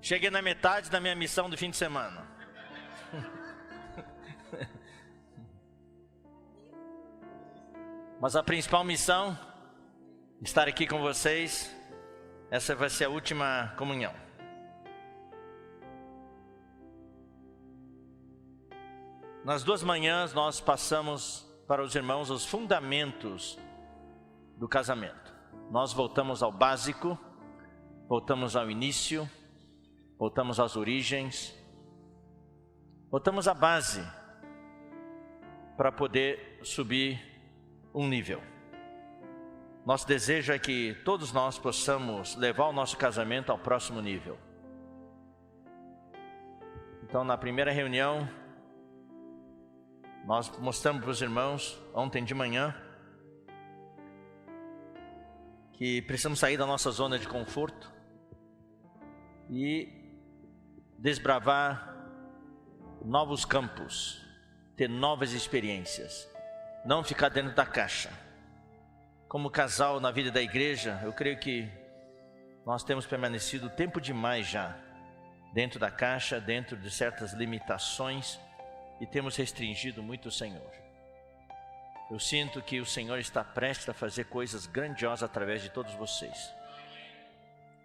Cheguei na metade da minha missão do fim de semana. Mas a principal missão, estar aqui com vocês. Essa vai ser a última comunhão. Nas 2 manhãs nós passamos para os irmãos os fundamentos do casamento. Nós voltamos ao básico, voltamos ao início, voltamos às origens, voltamos à base para poder subir um nível. Nosso desejo é que todos nós possamos levar o nosso casamento ao próximo nível. Então, na primeira reunião, nós mostramos para os irmãos, ontem de manhã, que precisamos sair da nossa zona de conforto e desbravar novos campos, ter novas experiências, não ficar dentro da caixa. Como casal na vida da igreja, eu creio que nós temos permanecido tempo demais já dentro da caixa, dentro de certas limitações, e temos restringido muito o Senhor. Eu sinto que o Senhor está prestes a fazer coisas grandiosas através de todos vocês.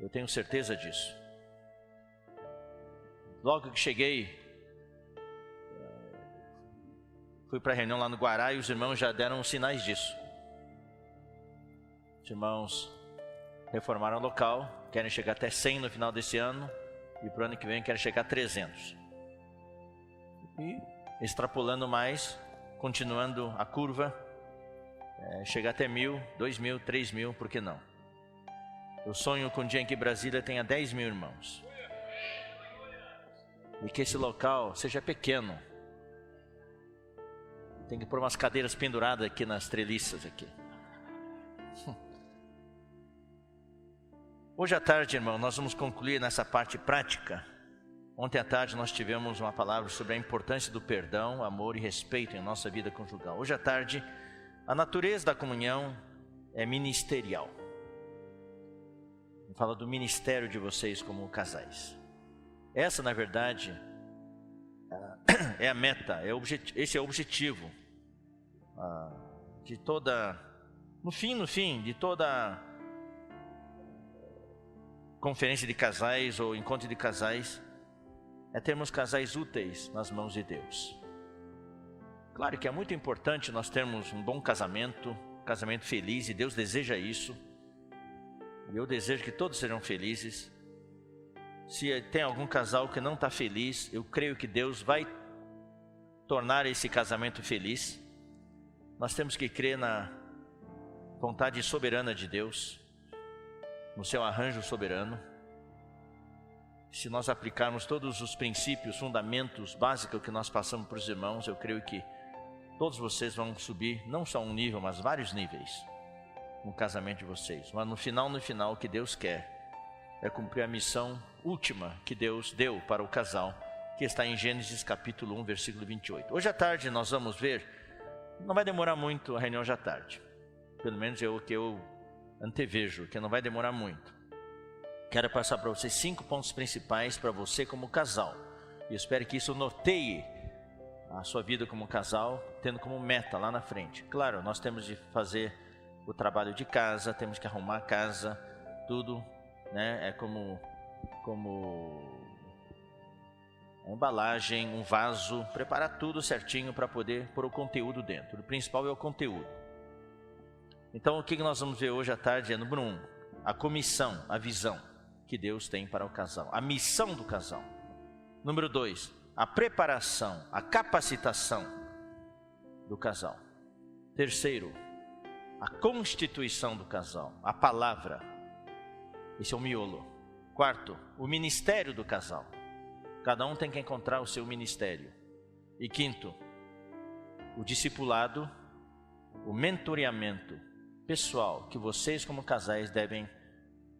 Eu tenho certeza disso. Logo que cheguei, fui para a reunião lá no Guará e os irmãos já deram sinais disso. Os irmãos reformaram o local, querem chegar até 100 no final desse ano, e para o ano que vem querem chegar a 300. E extrapolando mais, continuando a curva, chegar até 1.000, 2.000, 3.000, por que não? Eu sonho com um dia em que Brasília tenha 10.000 irmãos. E que esse local seja pequeno. Tem que pôr umas cadeiras penduradas aqui nas treliças aqui. Hoje à tarde, irmão, nós vamos concluir nessa parte prática. Ontem à tarde nós tivemos uma palavra sobre a importância do perdão, amor e respeito em nossa vida conjugal. Hoje à tarde, a natureza da comunhão é ministerial. Fala do ministério de vocês como casais. Essa, na verdade, é a meta, esse é o objetivo de toda, no fim, de toda conferência de casais ou encontro de casais, é termos casais úteis nas mãos de Deus. Claro que é muito importante nós termos um bom casamento feliz, e Deus deseja isso. E eu desejo que todos sejam felizes. Se tem algum casal que não está feliz, eu creio que Deus vai tornar esse casamento feliz. Nós temos que crer na vontade soberana de Deus, no seu arranjo soberano. Se nós aplicarmos todos os princípios, fundamentos básicos que nós passamos para os irmãos, eu creio que todos vocês vão subir, não só um nível, mas vários níveis no casamento de vocês. Mas no final, o que Deus quer é cumprir a missão última que Deus deu para o casal, que está em Gênesis capítulo 1, versículo 28. Hoje à tarde nós vamos ver, não vai demorar muito a reunião hoje à tarde, pelo menos é o que eu antevejo, que não vai demorar muito. Quero passar para vocês 5 pontos principais para você como casal, e espero que isso norteie a sua vida como casal, tendo como meta lá na frente. Claro, nós temos de fazer o trabalho de casa, temos que arrumar a casa, tudo, né? É como a embalagem, um vaso, preparar tudo certinho para poder pôr o conteúdo dentro. O principal é o conteúdo. Então o que nós vamos ver hoje à tarde é, número 1, a comissão, a visão que Deus tem para o casal, a missão do casal. Número 2, a preparação, a capacitação do casal. Terceiro, a constituição do casal, a palavra. Esse é o miolo. Quarto, o ministério do casal. Cada um tem que encontrar o seu ministério. E quinto, o discipulado, o mentoreamento pessoal que vocês como casais devem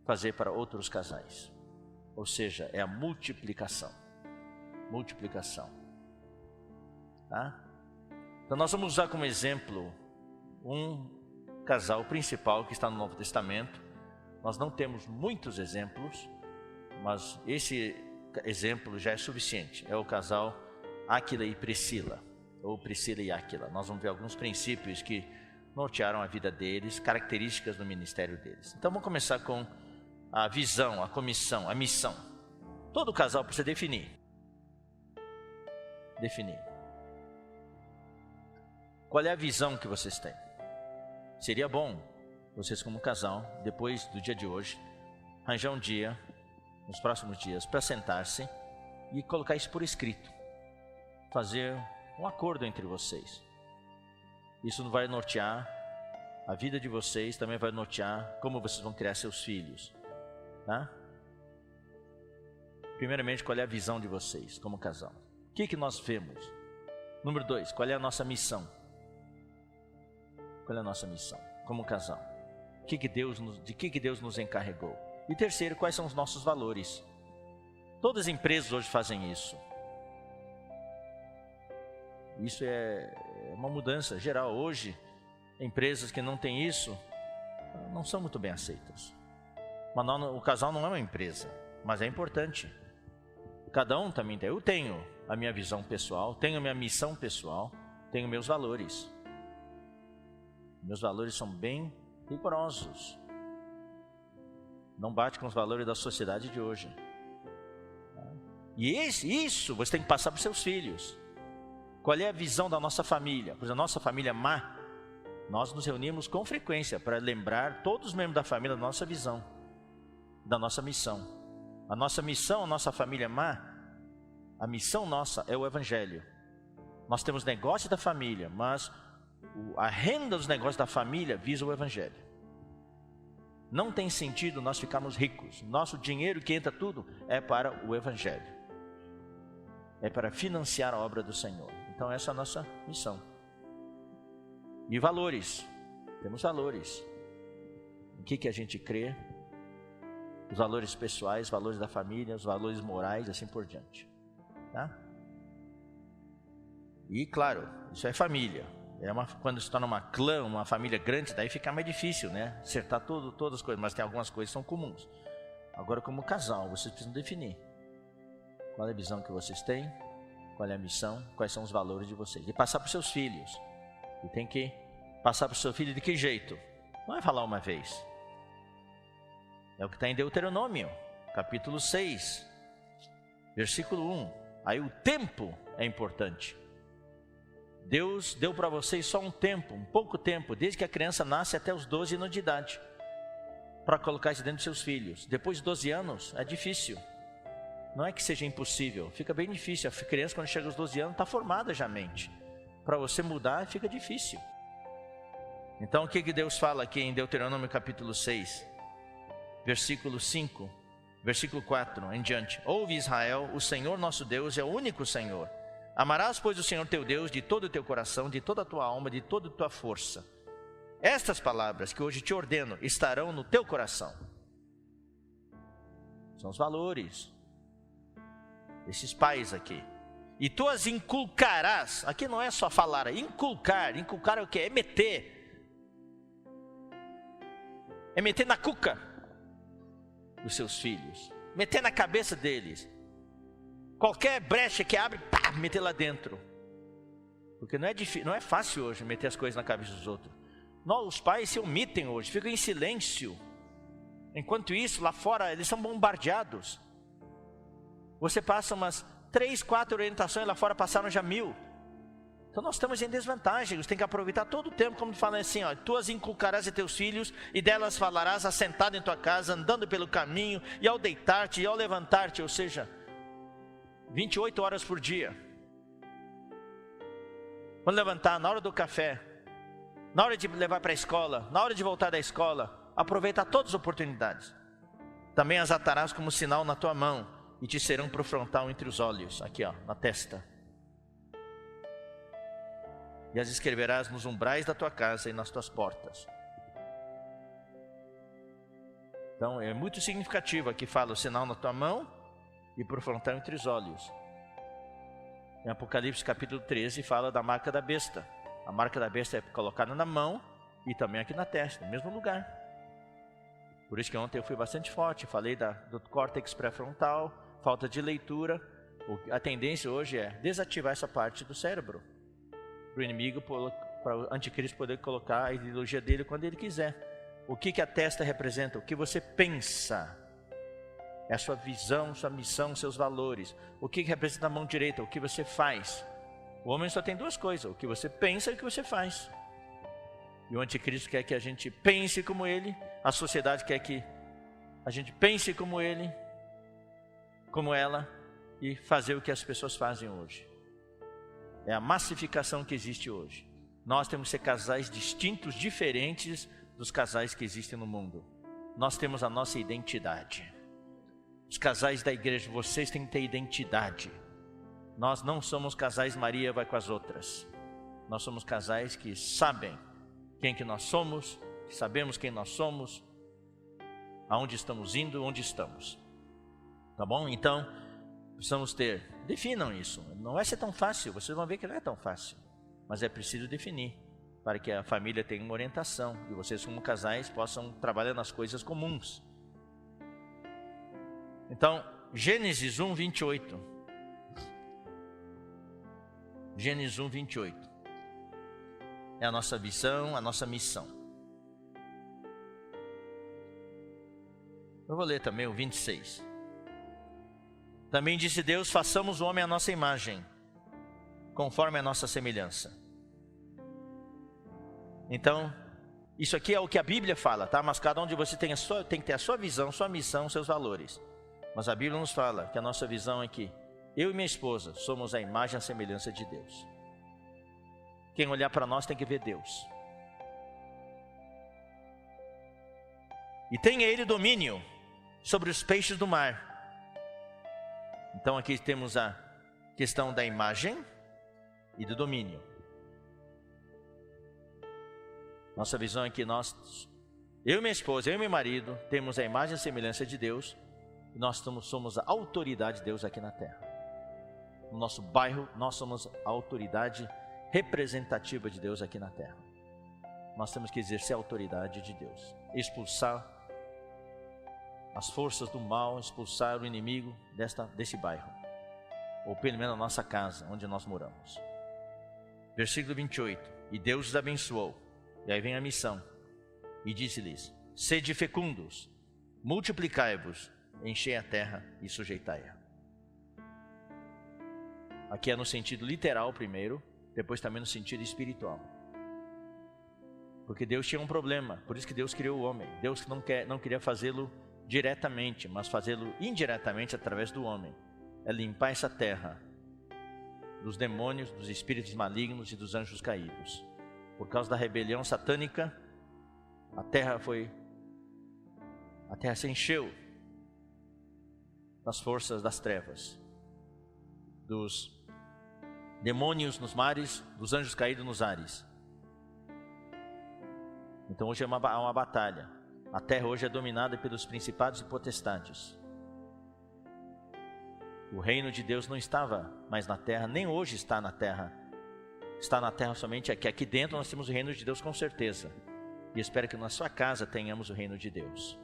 fazer para outros casais. Ou seja, é a multiplicação. Tá? Então nós vamos usar como exemplo um casal principal que está no Novo Testamento. Nós não temos muitos exemplos, mas esse exemplo já é suficiente. É o casal Áquila e Priscila, ou Priscila e Áquila. Nós vamos ver alguns princípios que nortearam a vida deles, características do ministério deles. Então vamos começar com a visão, a comissão, a missão. Todo casal precisa definir. Qual é a visão que vocês têm? Seria bom vocês como casal, depois do dia de hoje, arranjar um dia, nos próximos dias, para sentar-se e colocar isso por escrito. Fazer um acordo entre vocês. Isso vai nortear a vida de vocês, também vai nortear como vocês vão criar seus filhos. Tá? Primeiramente, qual é a visão de vocês como casal? O que nós vemos? Número 2, qual é a nossa missão? Qual é a nossa missão como casal? De que Deus nos encarregou? E terceiro, quais são os nossos valores? Todas as empresas hoje fazem isso. Isso é uma mudança geral. Hoje, empresas que não têm isso não são muito bem aceitas. Mas o casal não é uma empresa, mas é importante. Cada um também tem. Eu tenho a minha visão pessoal, tenho a minha missão pessoal, tenho meus valores. Meus valores são bem rigorosos. Não bate com os valores da sociedade de hoje. E isso você tem que passar para os seus filhos. Qual é a visão da nossa família? Por exemplo, a nossa família má, nós nos reunimos com frequência para lembrar todos os membros da família da nossa visão, da nossa missão. A nossa missão, a nossa família má, a missão nossa é o Evangelho. Nós temos negócio da família, mas a renda dos negócios da família visa o Evangelho. Não tem sentido nós ficarmos ricos. Nosso dinheiro que entra tudo é para o Evangelho. É para financiar a obra do Senhor. Então essa é a nossa missão. E valores. Temos valores. O que a gente crê? Os valores pessoais, os valores da família, os valores morais, assim por diante. Tá? E claro, isso é família. Quando se torna uma clã, uma família grande, daí fica mais difícil, né? Acertar todas as coisas, mas tem algumas coisas que são comuns. Agora, como casal, vocês precisam definir qual é a visão que vocês têm, qual é a missão, quais são os valores de vocês. E passar para os seus filhos. E tem que passar para o seu filho de que jeito? Não é falar uma vez. É o que está em Deuteronômio, capítulo 6, versículo 1. Aí o tempo é importante. Deus deu para vocês só um tempo, um pouco tempo, desde que a criança nasce até os 12 anos de idade, para colocar isso dentro dos seus filhos. Depois de 12 anos, é difícil. Não é que seja impossível, fica bem difícil. A criança, quando chega aos 12 anos, está formada já a mente. Para você mudar, fica difícil. Então, o que Deus fala aqui em Deuteronômio capítulo 6, versículo 5, versículo 4 em diante? Ouve, Israel, o Senhor nosso Deus é o único Senhor. Amarás, pois, o Senhor teu Deus de todo o teu coração, de toda a tua alma, de toda a tua força. Estas palavras que hoje te ordeno estarão no teu coração. São os valores desses pais aqui. E tu as inculcarás. Aqui não é só falar, é inculcar. Inculcar é o que? É meter. É meter na cuca dos seus filhos. Meter na cabeça deles. Qualquer brecha que abre, pá, meter lá dentro. Porque não é fácil hoje meter as coisas na cabeça dos outros. Os pais se omitem hoje, ficam em silêncio. Enquanto isso, lá fora, eles são bombardeados. Você passa umas 3, 4 orientações, lá fora passaram já 1000. Então nós estamos em desvantagem. Você tem que aproveitar todo o tempo, como fala assim, ó, tu as inculcarás a teus filhos, e delas falarás assentado em tua casa, andando pelo caminho, e ao deitar-te, e ao levantar-te, ou seja, 28 horas por dia. Quando levantar, na hora do café, na hora de levar para a escola, na hora de voltar da escola, aproveita todas as oportunidades. Também as atarás como sinal na tua mão, e te serão por frontal entre os olhos, aqui ó, na testa. E as escreverás nos umbrais da tua casa e nas tuas portas. Então é muito significativo aqui, fala o sinal na tua mão e por frontal entre os olhos. Em Apocalipse capítulo 13 fala da marca da besta. A marca da besta é colocada na mão e também aqui na testa, no mesmo lugar. Por isso que ontem eu fui bastante forte, falei do córtex pré-frontal, falta de leitura, a tendência hoje é desativar essa parte do cérebro, para o inimigo, para o anticristo poder colocar a ideologia dele quando ele quiser. O que a testa representa? O que você pensa. É a sua visão, sua missão, seus valores. O que representa a mão direita? O que você faz. O homem só tem duas coisas: o que você pensa e o que você faz. E o anticristo quer que a gente pense como ele. A sociedade quer que a gente pense como ele, como ela, e fazer o que as pessoas fazem hoje. É a massificação que existe hoje. Nós temos que ser casais distintos, diferentes dos casais que existem no mundo. Nós temos a nossa identidade. Os casais da igreja, vocês têm que ter identidade. Nós não somos casais Maria vai com as outras. Nós somos casais que sabem quem que nós somos, que sabemos quem nós somos, aonde estamos indo, onde estamos. Tá bom? Então, precisamos ter, definam isso. Não vai ser tão fácil, vocês vão ver que não é tão fácil. Mas é preciso definir, para que a família tenha uma orientação e vocês como casais possam trabalhar nas coisas comuns. Então, Gênesis 1, 28. Gênesis 1, 28. É a nossa visão, a nossa missão. Eu vou ler também o 26. Também disse Deus: façamos o homem à nossa imagem, conforme a nossa semelhança. Então, isso aqui é o que a Bíblia fala, tá? Mas cada um de vocês tem que ter a sua visão, sua missão, seus valores. Mas a Bíblia nos fala que a nossa visão é que eu e minha esposa somos a imagem e a semelhança de Deus. Quem olhar para nós tem que ver Deus. E tenha Ele domínio sobre os peixes do mar. Então aqui temos a questão da imagem e do domínio. Nossa visão é que eu e minha esposa, eu e meu marido, temos a imagem e a semelhança de Deus. E nós somos a autoridade de Deus aqui na terra. No nosso bairro, nós somos a autoridade representativa de Deus aqui na terra. Nós temos que exercer a autoridade de Deus, expulsar as forças do mal, expulsar o inimigo desse bairro, ou pelo menos a nossa casa, onde nós moramos. Versículo 28. E Deus os abençoou, e aí vem a missão, e disse-lhes: sede fecundos, multiplicai-vos, enchei a terra e sujeitai-a. Aqui é no sentido literal primeiro, depois também no sentido espiritual. Porque Deus tinha um problema, por isso que Deus criou o homem. Deus não queria fazê-lo diretamente, mas fazê-lo indiretamente através do homem. É limpar essa terra dos demônios, dos espíritos malignos e dos anjos caídos. Por causa da rebelião satânica, a terra se encheu das forças das trevas, dos demônios nos mares, dos anjos caídos nos ares. Então hoje é uma batalha. A terra hoje é dominada pelos principados e potestades. O reino de Deus não estava mais na terra, nem hoje está na terra. Está na terra somente aqui. Aqui dentro nós temos o reino de Deus com certeza. E espero que na sua casa tenhamos o reino de Deus.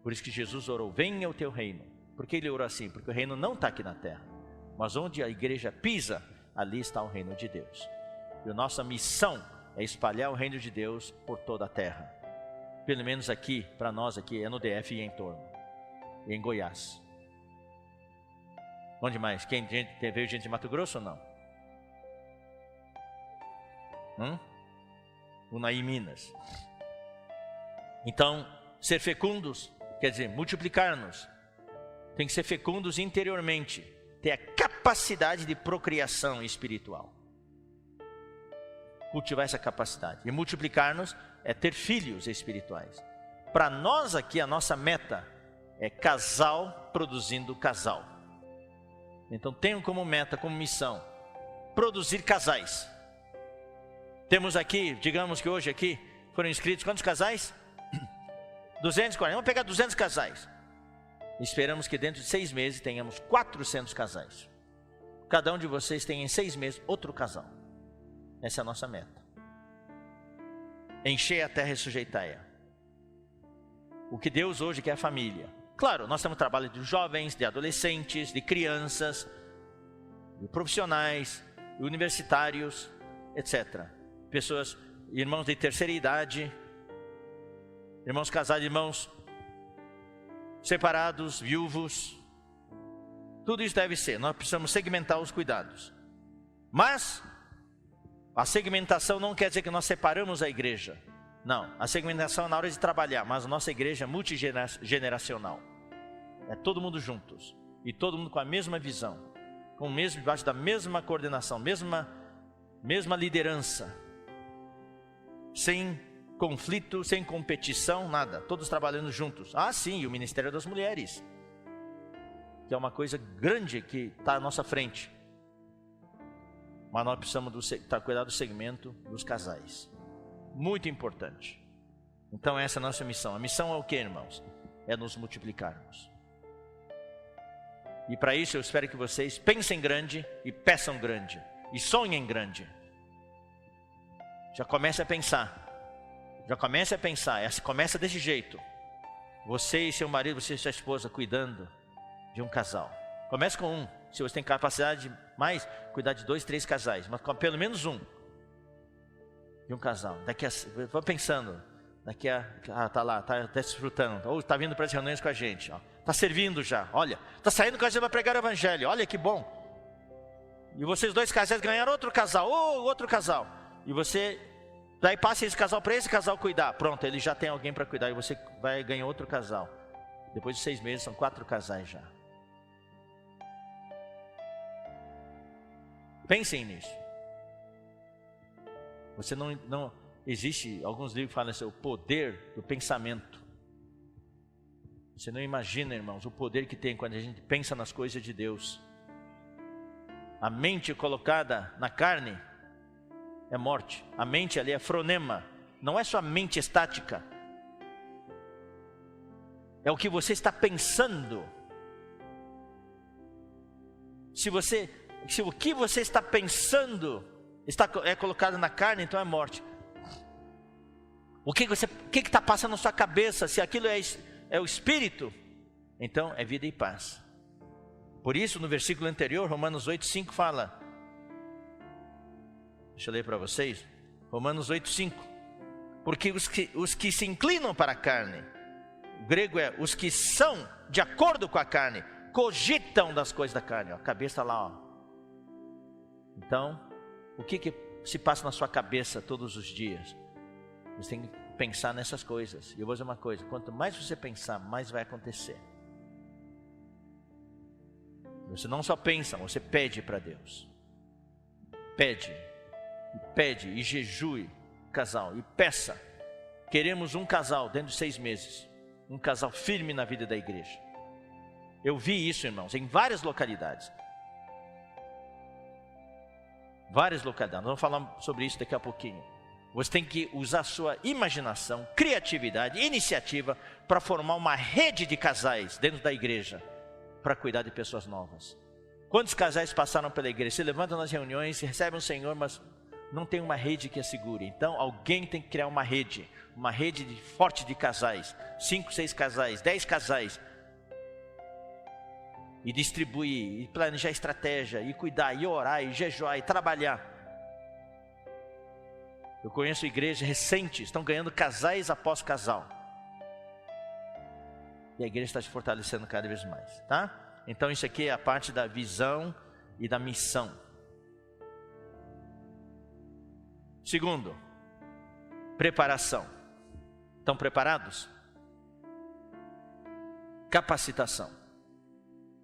Por isso que Jesus orou: venha o teu reino. Por que ele orou assim? Porque o reino não está aqui na terra. Mas onde a igreja pisa, ali está o reino de Deus. E a nossa missão é espalhar o reino de Deus por toda a terra. Pelo menos aqui, para nós aqui, é no DF e em torno. E em Goiás. Onde mais? Veio gente de Mato Grosso ou não? Unaí, Minas. Então, ser fecundos, quer dizer, multiplicar-nos. Tem que ser fecundos interiormente. Ter a capacidade de procriação espiritual. Cultivar essa capacidade. E multiplicar-nos é ter filhos espirituais. Para nós aqui, a nossa meta é casal produzindo casal. Então tenham como meta, como missão, produzir casais. Temos aqui, digamos que hoje aqui foram inscritos quantos casais? 240, vamos pegar 200 casais. Esperamos que dentro de 6 meses tenhamos 400 casais. Cada um de vocês tem em 6 meses outro casal. Essa é a nossa meta. Encher a terra e sujeitai-a. O que Deus hoje quer é a família. Claro, nós temos trabalho de jovens, de adolescentes, de crianças, de profissionais, de universitários, etc. Pessoas, irmãos de terceira idade, irmãos casados, irmãos separados, viúvos. Tudo isso deve ser, nós precisamos segmentar os cuidados. Mas a segmentação não quer dizer que nós separamos a igreja. Não, a segmentação é na hora de trabalhar, mas a nossa igreja é multigeneracional. É todo mundo juntos, e todo mundo com a mesma visão, com o mesmo, debaixo da mesma coordenação, mesma liderança, sem conflito, sem competição, nada, todos trabalhando juntos. Ah, sim, e o Ministério das Mulheres, que é uma coisa grande que está à nossa frente. Mas nós precisamos cuidar do segmento dos casais. Muito importante. Então essa é a nossa missão. A missão é o que, irmãos? É nos multiplicarmos. E para isso eu espero que vocês pensem grande e peçam grande. E sonhem grande. Já comece a pensar. Já comece a pensar. Começa desse jeito. Você e seu marido, você e sua esposa cuidando de um casal. Comece com um. Se você tem capacidade de mais, cuidar de 2, 3 casais. Mas com pelo menos um. De um casal. Vou pensando. Tá lá, tá desfrutando. Ou tá vindo para as reuniões com a gente. Ó. Tá servindo já. Olha, tá saindo com a gente para pregar o evangelho. Olha que bom. E vocês 2 casais ganharam outro casal. Outro casal. E você, daí passa esse casal para esse casal cuidar. Pronto, ele já tem alguém para cuidar. E você vai ganhar outro casal. Depois de 6 meses, são 4 casais já. Pensem nisso. Você não existe, alguns livros falam assim, o poder do pensamento. Você não imagina, irmãos, o poder que tem quando a gente pensa nas coisas de Deus. A mente colocada na carne é morte. A mente ali é fronema. Não é só a mente estática. É o que você está pensando. Se o que você está pensando é colocado na carne, então é morte. O que está passando na sua cabeça? Se aquilo é o espírito, então é vida e paz. Por isso, no versículo anterior, Romanos 8:5 fala. Deixa eu ler para vocês. Romanos 8:5. Porque os que se inclinam para a carne, o grego é os que são de acordo com a carne, cogitam das coisas da carne. Ó, a cabeça lá, ó. Então, o que se passa na sua cabeça todos os dias? Você tem que pensar nessas coisas. E eu vou dizer uma coisa, quanto mais você pensar, mais vai acontecer. Você não só pensa, você pede para Deus. Pede e jejue, casal, e peça. Queremos um casal dentro de 6 meses. Um casal firme na vida da igreja. Eu vi isso, irmãos, em várias localidades. Nós vamos falar sobre isso daqui a pouquinho. Você tem que usar sua imaginação, criatividade, iniciativa para formar uma rede de casais dentro da igreja para cuidar de pessoas novas. Quantos casais passaram pela igreja? Se levantam nas reuniões, recebem o Senhor, mas não tem uma rede que assegure. Então alguém tem que criar uma rede forte de casais, 5, 6 casais, 10 casais. E distribuir, e planejar estratégia, e cuidar, e orar, e jejuar, e trabalhar. Eu conheço igrejas recentes, estão ganhando casais após casal. E a igreja está se fortalecendo cada vez mais, tá? Então isso aqui é a parte da visão e da missão. Segundo, preparação. Estão preparados? Capacitação.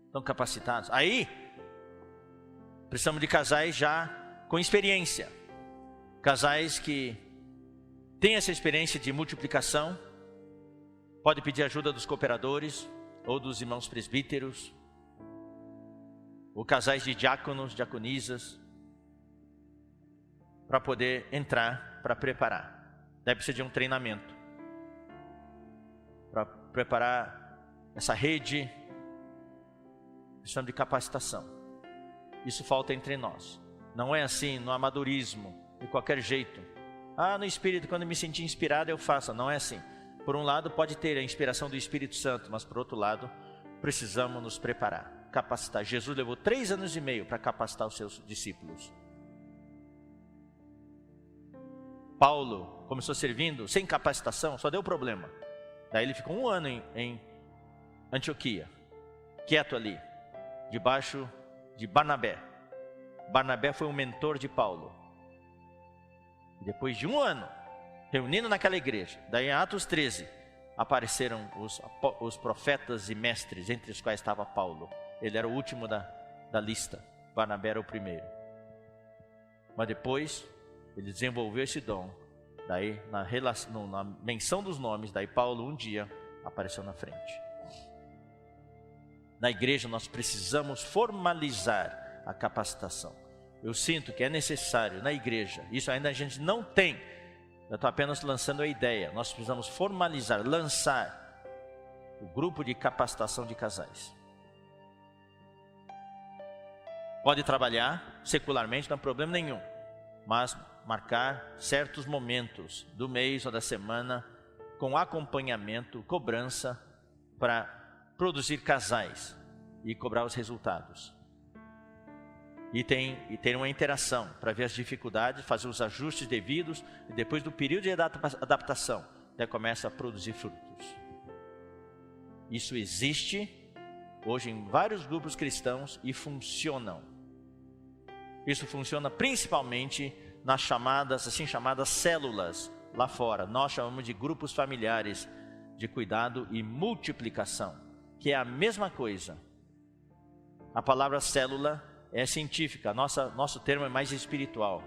Estão capacitados? Aí, precisamos de casais já com experiência. Casais que têm essa experiência de multiplicação. Pode pedir ajuda dos cooperadores ou dos irmãos presbíteros. Ou casais de diáconos, diaconisas. Para poder entrar, para preparar. Deve ser de um treinamento. Para preparar essa rede. Precisamos de capacitação. Isso falta entre nós. Não é assim no amadorismo, de qualquer jeito. No espírito, quando me sentir inspirado eu faço. Não é assim. Por um lado, pode ter a inspiração do Espírito Santo, mas por outro lado, precisamos nos preparar, capacitar. Jesus levou 3 anos e meio para capacitar os seus discípulos. Paulo começou servindo sem capacitação, só deu problema. Daí ele ficou 1 ano em Antioquia, quieto ali, debaixo de Barnabé. Barnabé foi um mentor de Paulo. Depois de 1 ano, reunindo naquela igreja, daí em Atos 13, apareceram os profetas e mestres, entre os quais estava Paulo. Ele era o último da lista, Barnabé era o primeiro. Mas depois, ele desenvolveu esse dom. Daí, na menção dos nomes, daí Paulo um dia apareceu na frente. Na igreja nós precisamos formalizar a capacitação. Eu sinto que é necessário na igreja, isso ainda a gente não tem. Eu estou apenas lançando a ideia. Nós precisamos formalizar, lançar o grupo de capacitação de casais. Pode trabalhar secularmente, não há problema nenhum. Mas marcar certos momentos do mês ou da semana com acompanhamento, cobrança, para produzir casais e cobrar os resultados. E ter uma interação para ver as dificuldades, fazer os ajustes devidos, e depois do período de adaptação, daí começa a produzir frutos. Isso existe hoje em vários grupos cristãos e funcionam. Isso funciona principalmente nas chamadas, assim chamadas células lá fora. Nós chamamos de grupos familiares de cuidado e multiplicação, que é a mesma coisa. A palavra célula é científica, nosso termo é mais espiritual.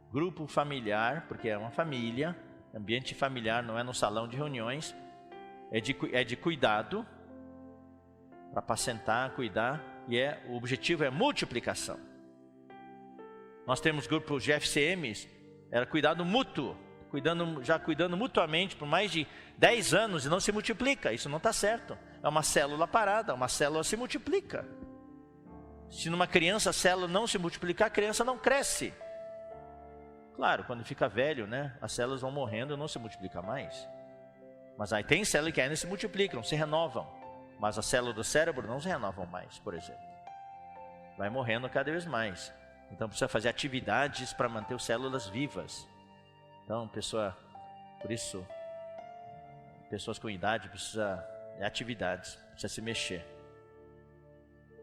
Grupo familiar, porque é uma família, ambiente familiar não é no salão de reuniões, é de cuidado, para apacentar, cuidar, e o objetivo é multiplicação. Nós temos grupos de FCMs, era cuidado mútuo, cuidando mutuamente por mais de 10 anos e não se multiplica, isso não está certo. É uma célula parada, uma célula se multiplica. Se numa criança a célula não se multiplicar, a criança não cresce. Claro, quando fica velho, né, as células vão morrendo e não se multiplicam mais. Mas aí tem células que ainda se multiplicam, se renovam. Mas as células do cérebro não se renovam mais, por exemplo. Vai morrendo cada vez mais. Então precisa fazer atividades para manter as células vivas. Então, por isso, pessoas com idade precisam de atividades, precisa se mexer.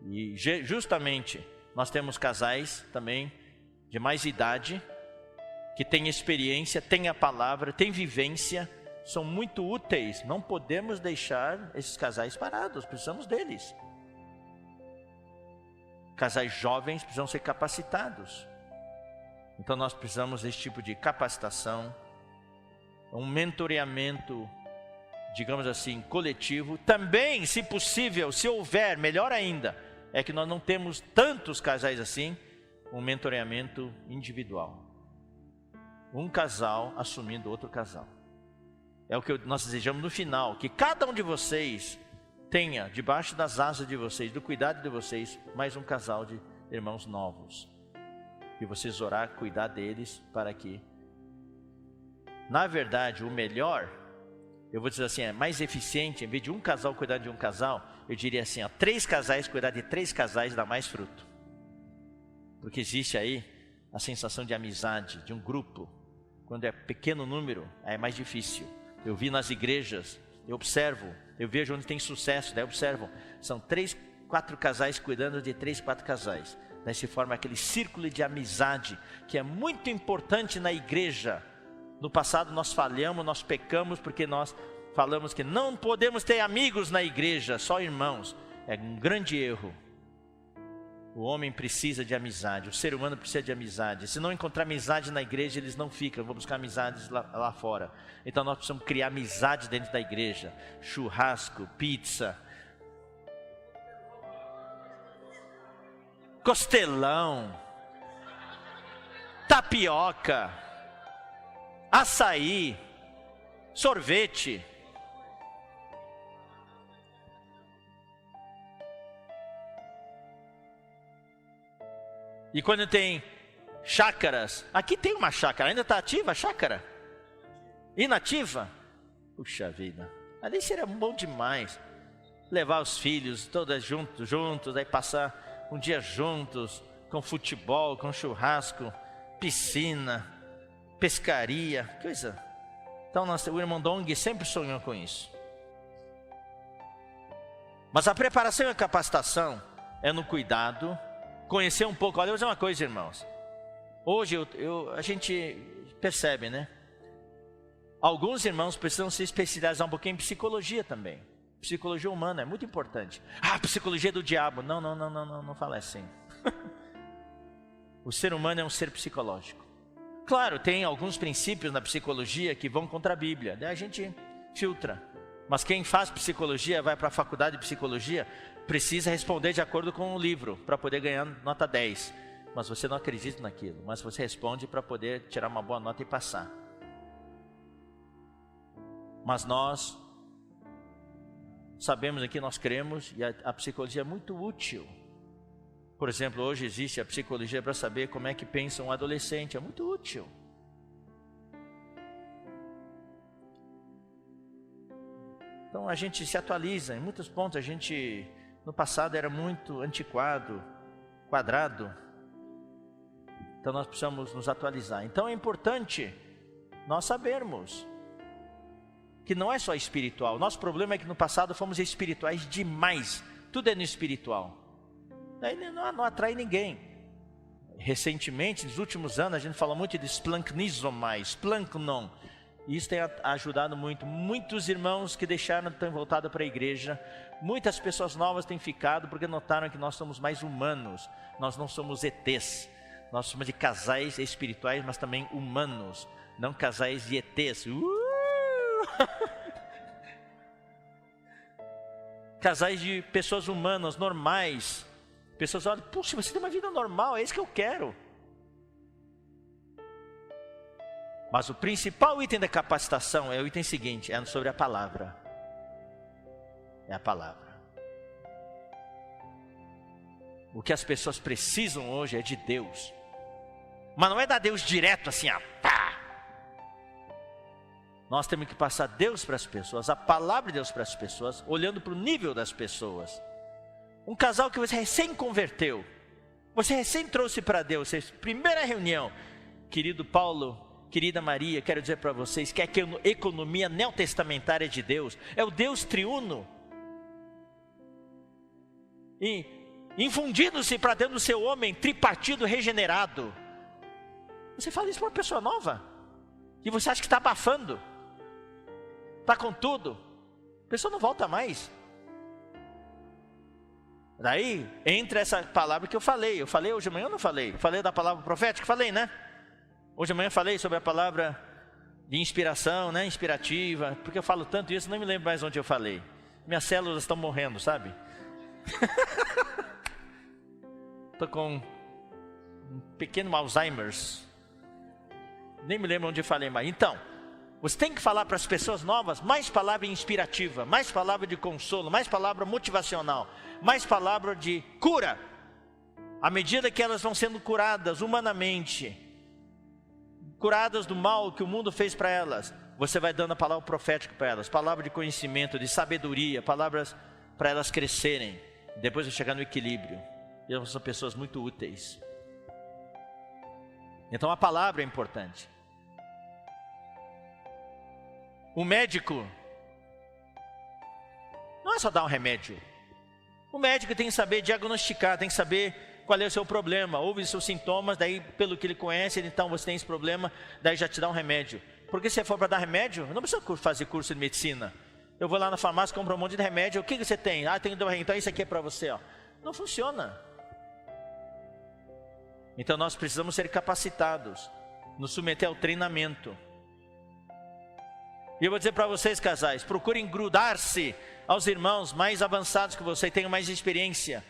E justamente nós temos casais também de mais idade, que têm experiência, têm a palavra, têm vivência, são muito úteis. Não podemos deixar esses casais parados, precisamos deles. Casais jovens precisam ser capacitados. Então nós precisamos desse tipo de capacitação, um mentoreamento, digamos assim, coletivo. Também, se possível, se houver, melhor ainda, é que nós não temos tantos casais assim, um mentoreamento individual. Um casal assumindo outro casal. É o que nós desejamos no final, que cada um de vocês tenha, debaixo das asas de vocês, do cuidado de vocês, mais um casal de irmãos novos. E vocês orar, cuidar deles, para que, na verdade, o melhor, eu vou dizer assim, é mais eficiente, em vez de um casal cuidar de um casal, eu diria assim, 3 casais cuidar de 3 casais dá mais fruto. Porque existe aí a sensação de amizade, de um grupo. Quando é pequeno número, é mais difícil. Eu vi nas igrejas, eu observo, eu vejo onde tem sucesso, daí observam, são 3, 4 casais cuidando de 3, 4 casais. Daí se forma aquele círculo de amizade, que é muito importante na igreja. No passado nós falhamos, nós pecamos, porque nós falamos que não podemos ter amigos na igreja, só irmãos. É um grande erro. O homem precisa de amizade, o ser humano precisa de amizade. Se não encontrar amizade na igreja, eles não ficam, vão buscar amizades lá fora. Então nós precisamos criar amizade dentro da igreja. Churrasco, pizza, costelão, tapioca, açaí, sorvete. E quando tem chácaras, aqui tem uma chácara, ainda está ativa a chácara? inativa, puxa vida, ali seria bom demais. Levar os filhos todos juntos, aí passar um dia juntos, com futebol, com churrasco, piscina, pescaria, coisa. Então o irmão Dong sempre sonhou com isso. Mas a preparação e a capacitação é no cuidado, conhecer um pouco. Olha, eu vou dizer uma coisa, irmãos. Hoje a gente percebe, né? Alguns irmãos precisam se especializar um pouquinho em psicologia também. Psicologia humana é muito importante. Psicologia do diabo. Não fala assim. O ser humano é um ser psicológico. Claro, tem alguns princípios na psicologia que vão contra a Bíblia. Daí a gente filtra. Mas quem faz psicologia, vai para a faculdade de psicologia, precisa responder de acordo com o livro, para poder ganhar nota 10. Mas você não acredita naquilo, mas você responde para poder tirar uma boa nota e passar. Mas nós sabemos aqui, nós cremos, e a psicologia é muito útil. Por exemplo, hoje existe a psicologia para saber como é que pensa um adolescente, é muito útil. Então a gente se atualiza, em muitos pontos a gente, no passado era muito antiquado, quadrado. Então nós precisamos nos atualizar. Então é importante nós sabermos que não é só espiritual. Nosso problema é que no passado fomos espirituais demais. Tudo é no espiritual. Daí não atrai ninguém. Recentemente, nos últimos anos, a gente fala muito de Splanknon. E isso tem ajudado muito. Muitos irmãos que deixaram, têm voltado para a igreja. Muitas pessoas novas têm ficado porque notaram que nós somos mais humanos. Nós não somos ETs. Nós somos de casais espirituais, mas também humanos. Não casais de ETs. Casais de pessoas humanas, normais. Pessoas olham, puxa, você tem uma vida normal, é isso que eu quero. Mas o principal item da capacitação é o item seguinte, é sobre a palavra. É a palavra. O que as pessoas precisam hoje é de Deus. Mas não é dar Deus direto assim, pá! Nós temos que passar Deus para as pessoas, a palavra de Deus para as pessoas, olhando para o nível das pessoas. Um casal que você recém converteu, você recém trouxe para Deus, primeira reunião. Querido Paulo, querida Maria, quero dizer para vocês que a economia neotestamentária de Deus é o Deus triuno. E infundindo-se para dentro do seu homem tripartido regenerado. Você fala isso para uma pessoa nova, e você acha que está abafando, está com tudo, a pessoa não volta mais. Daí entra essa palavra que eu falei hoje de manhã ou não falei? Falei da palavra profética? Falei, né? Hoje de manhã falei sobre a palavra de inspiração, né? Inspirativa, porque eu falo tanto isso, não me lembro mais onde eu falei. Minhas células estão morrendo, sabe? Estou com um pequeno Alzheimer's. Nem me lembro onde eu falei mais. Então, você tem que falar para as pessoas novas mais palavra inspirativa, mais palavra de consolo, mais palavra motivacional, mais palavra de cura. À medida que elas vão sendo curadas humanamente, curadas do mal que o mundo fez para elas, você vai dando a palavra profética para elas, palavra de conhecimento, de sabedoria, palavras para elas crescerem, depois de chegar no equilíbrio. E elas são pessoas muito úteis. Então a palavra é importante. O médico não é só dar um remédio. O médico tem que saber diagnosticar, tem que saber qual é o seu problema, ouve os seus sintomas, daí pelo que ele conhece, então você tem esse problema, daí já te dá um remédio. Porque se for para dar remédio, eu não preciso fazer curso de medicina. Eu vou lá na farmácia, compro um monte de remédio, o que você tem? Tenho dor, então isso aqui é para você. Não funciona. Então nós precisamos ser capacitados, nos submeter ao treinamento. E eu vou dizer para vocês, casais, procurem grudar-se aos irmãos mais avançados que você, tenham mais experiência,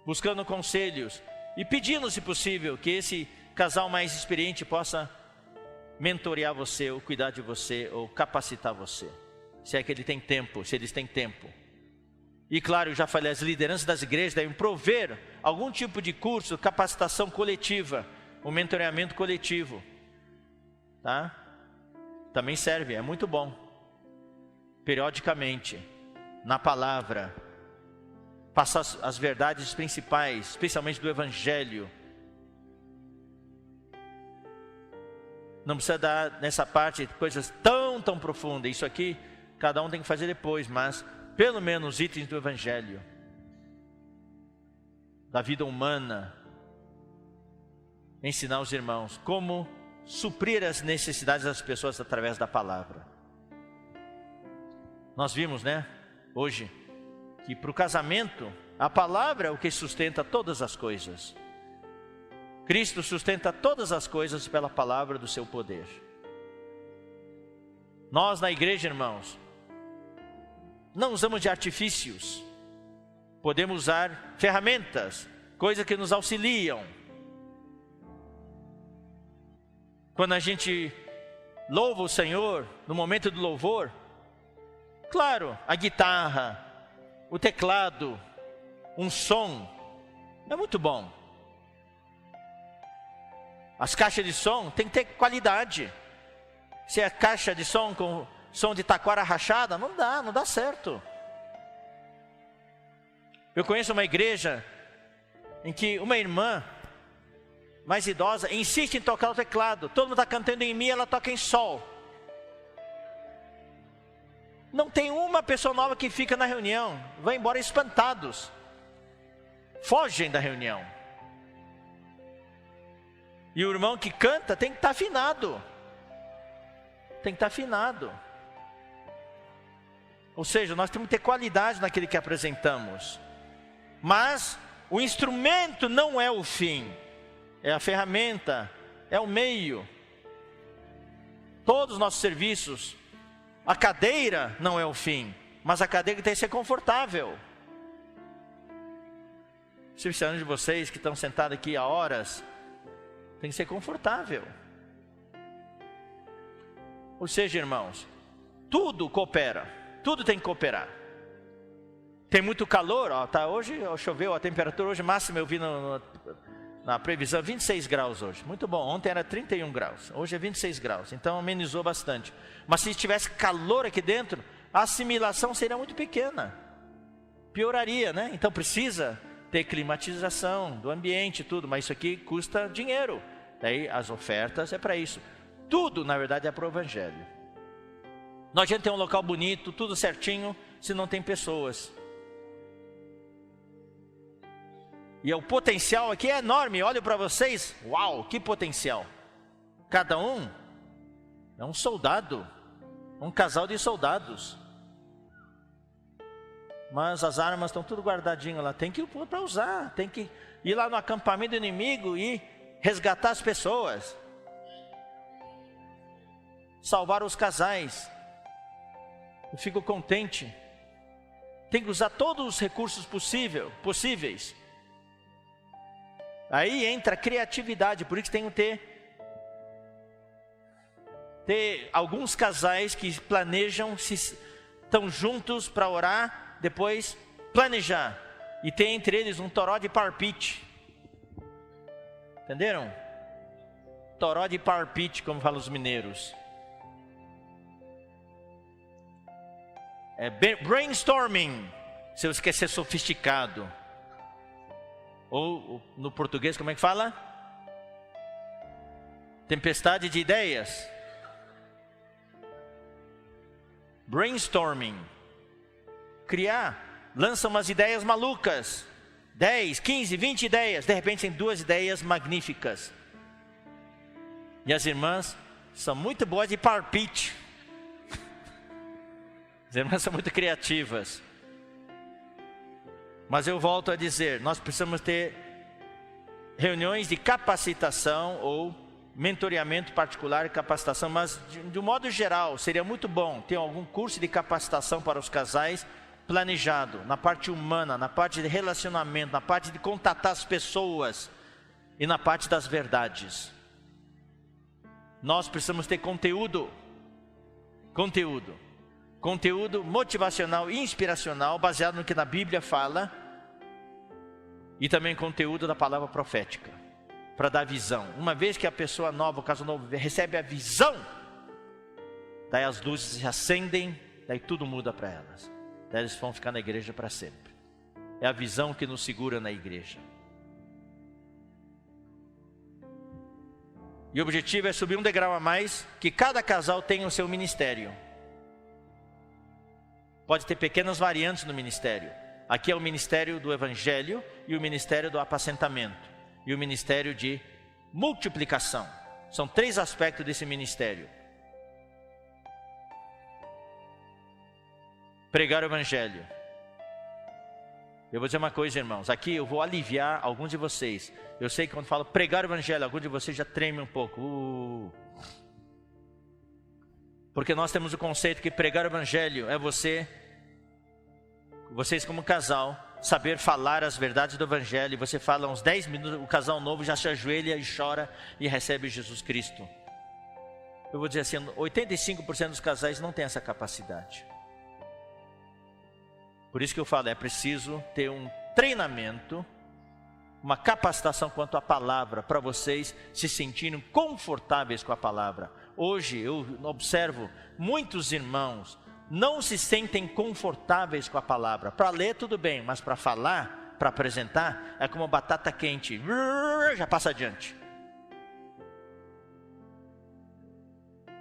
buscando conselhos e pedindo, se possível, que esse casal mais experiente possa mentorear você, ou cuidar de você, ou capacitar você, se é que ele tem tempo, se eles têm tempo. E claro, eu já falei, as lideranças das igrejas devem prover algum tipo de curso, capacitação coletiva, um mentoreamento coletivo, tá? Também serve, é muito bom. Periodicamente, na palavra, passar as verdades principais, especialmente do Evangelho. Não precisa dar nessa parte coisas tão profundas. Isso aqui, cada um tem que fazer depois, mas pelo menos itens do Evangelho, da vida humana. Ensinar os irmãos como suprir as necessidades das pessoas através da palavra. Nós vimos, né, hoje, que para o casamento, a palavra é o que sustenta todas as coisas. Cristo sustenta todas as coisas pela palavra do seu poder. Nós na igreja, irmãos, não usamos de artifícios. Podemos usar ferramentas, coisas que nos auxiliam. Quando a gente louva o Senhor, no momento do louvor, claro, a guitarra, o teclado, um som, é muito bom. As caixas de som tem que ter qualidade. Se é caixa de som com som de taquara rachada, não dá certo. Eu conheço uma igreja em que uma irmã mais idosa insiste em tocar o teclado. Todo mundo está cantando em mi, ela toca em sol. Não tem uma pessoa nova que fica na reunião, vai embora espantados, fogem da reunião. E o irmão que canta tem que estar afinado. Tem que estar afinado. Ou seja, nós temos que ter qualidade naquilo que apresentamos. Mas o instrumento não é o fim. É a ferramenta, é o meio. Todos os nossos serviços, a cadeira não é o fim, mas a cadeira tem que ser confortável. Se precisando de vocês que estão sentados aqui há horas, tem que ser confortável. Ou seja, irmãos, tudo coopera, tudo tem que cooperar. Tem muito calor, ó, tá, hoje choveu, a temperatura hoje máxima eu vi na previsão 26 graus hoje, muito bom. Ontem era 31 graus, hoje é 26 graus, então amenizou bastante. Mas se tivesse calor aqui dentro, a assimilação seria muito pequena, pioraria, né? Então precisa ter climatização do ambiente, tudo, mas isso aqui custa dinheiro. Daí as ofertas é para isso. Tudo, na verdade, é para o Evangelho. Não adianta ter um local bonito, tudo certinho, se não tem pessoas. E o potencial aqui é enorme, olho para vocês, uau, que potencial. Cada um é um soldado, um casal de soldados. Mas as armas estão tudo guardadinho lá, tem que ir para usar, tem que ir lá no acampamento do inimigo e resgatar as pessoas. Salvar os casais. Eu fico contente. Tem que usar todos os recursos possíveis. Aí entra a criatividade, por isso tem que ter alguns casais que planejam, estão juntos para orar, depois planejar. E tem entre eles um toró de parpite. Entenderam? Toró de parpite, como falam os mineiros. É brainstorming, se você quer ser sofisticado. Ou no português, como é que fala? Tempestade de ideias. Brainstorming. Criar, lança umas ideias malucas. 10, 15, 20 ideias. De repente tem 2 ideias magníficas. E as irmãs são muito boas de parpite. As irmãs são muito criativas. Mas eu volto a dizer, nós precisamos ter reuniões de capacitação ou mentoreamento particular e capacitação, mas de um modo geral, seria muito bom ter algum curso de capacitação para os casais planejado, na parte humana, na parte de relacionamento, na parte de contatar as pessoas e na parte das verdades. Nós precisamos ter conteúdo motivacional e inspiracional, baseado no que na Bíblia fala, e também conteúdo da palavra profética, para dar visão. Uma vez que a pessoa nova, o caso novo, recebe a visão, daí as luzes se acendem, daí tudo muda para elas. Daí eles vão ficar na igreja para sempre. É a visão que nos segura na igreja. E o objetivo é subir um degrau a mais, que cada casal tenha o seu ministério. Pode ter pequenas variantes no ministério. Aqui é o ministério do evangelho e o ministério do apacentamento. E o ministério de multiplicação. São 3 aspectos desse ministério. Pregar o evangelho. Eu vou dizer uma coisa, irmãos. Aqui eu vou aliviar alguns de vocês. Eu sei que quando falo pregar o evangelho, alguns de vocês já tremem um pouco. Porque nós temos o conceito que pregar o evangelho é vocês como casal, saber falar as verdades do evangelho. E você fala uns 10 minutos, o casal novo já se ajoelha e chora e recebe Jesus Cristo. Eu vou dizer assim, 85% dos casais não tem essa capacidade. Por isso que eu falo, é preciso ter um treinamento, uma capacitação quanto à palavra, para vocês se sentirem confortáveis com a palavra. Hoje eu observo muitos irmãos não se sentem confortáveis com a palavra. Para ler tudo bem, mas para falar, para apresentar, é como batata quente, já passa adiante.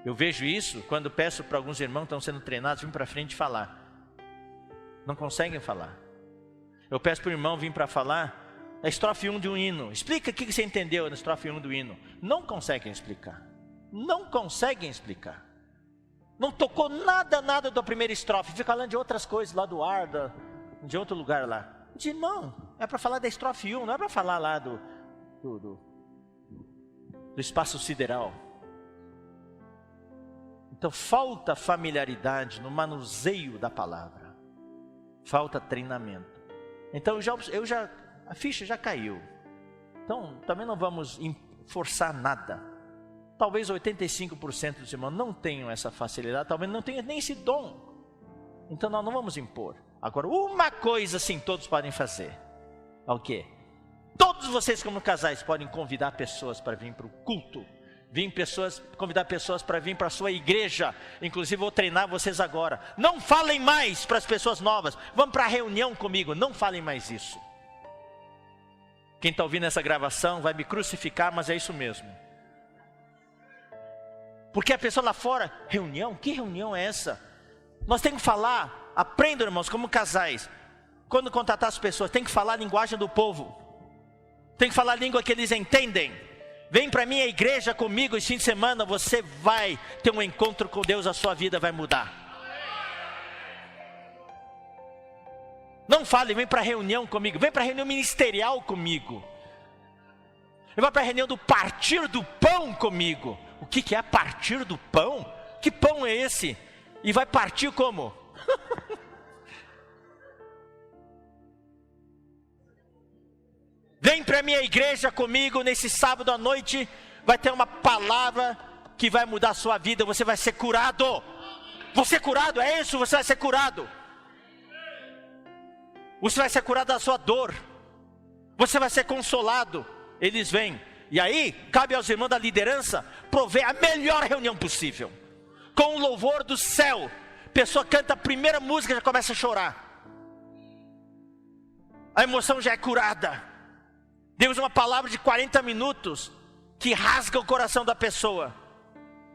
Eu vejo isso quando peço para alguns irmãos que estão sendo treinados, vir para frente falar. Não conseguem falar. Eu peço para o irmão vir para falar a estrofe 1 de um hino. Explica o que você entendeu na estrofe 1 do hino. Não conseguem explicar. Não conseguem explicar. Não tocou nada da primeira estrofe. Fica falando de outras coisas lá do ar, de outro lugar lá. Eu disse, irmão, é para falar da estrofe 1, não é para falar lá do espaço sideral. Então falta familiaridade no manuseio da palavra. Falta treinamento. Então a ficha já caiu. Então também não vamos forçar nada. Talvez 85% dos irmãos não tenham essa facilidade, talvez não tenham nem esse dom. Então nós não vamos impor. Agora, uma coisa sim todos podem fazer. É o quê? Todos vocês como casais podem convidar pessoas para vir para o culto. Convidar pessoas para vir para a sua igreja. Inclusive vou treinar vocês agora. Não falem mais para as pessoas novas. Vamos para a reunião comigo. Não falem mais isso. Quem está ouvindo essa gravação vai me crucificar, mas é isso mesmo. Porque a pessoa lá fora, reunião? Que reunião é essa? Nós temos que falar, aprendam irmãos, como casais. Quando contratar as pessoas, tem que falar a linguagem do povo. Tem que falar a língua que eles entendem. Vem para minha igreja comigo esse fim de semana, você vai ter um encontro com Deus, a sua vida vai mudar. Não fale, vem para a reunião comigo, vem para a reunião ministerial comigo. Vai para a reunião do partir do pão comigo. O que é partir do pão? Que pão é esse? E vai partir como? Vem para a minha igreja comigo nesse sábado à noite. Vai ter uma palavra que vai mudar a sua vida. Você vai ser curado. Você é curado, é isso? Você vai ser curado. Você vai ser curado da sua dor. Você vai ser consolado. Eles vêm. E aí, cabe aos irmãos da liderança prover a melhor reunião possível. Com o louvor do céu. A pessoa canta a primeira música e já começa a chorar. A emoção já é curada. Demos uma palavra de 40 minutos que rasga o coração da pessoa.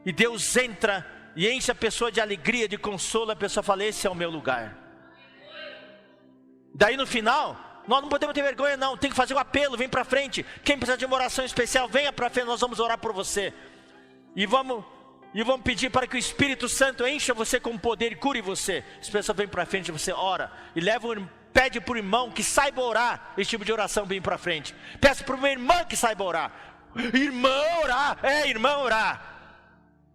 E Deus entra e enche a pessoa de alegria, de consolo. A pessoa fala, esse é o meu lugar. Daí no final, nós não podemos ter vergonha não. Tem que fazer um apelo, vem para frente. Quem precisa de uma oração especial, venha para frente, nós vamos orar por você. E vamos pedir para que o Espírito Santo encha você com poder e cure você. As pessoas vêm para frente, você ora. E pede para o irmão que saiba orar. Esse tipo de oração vem para frente. Peça para uma irmã que saiba orar. Irmã orar, irmã orar.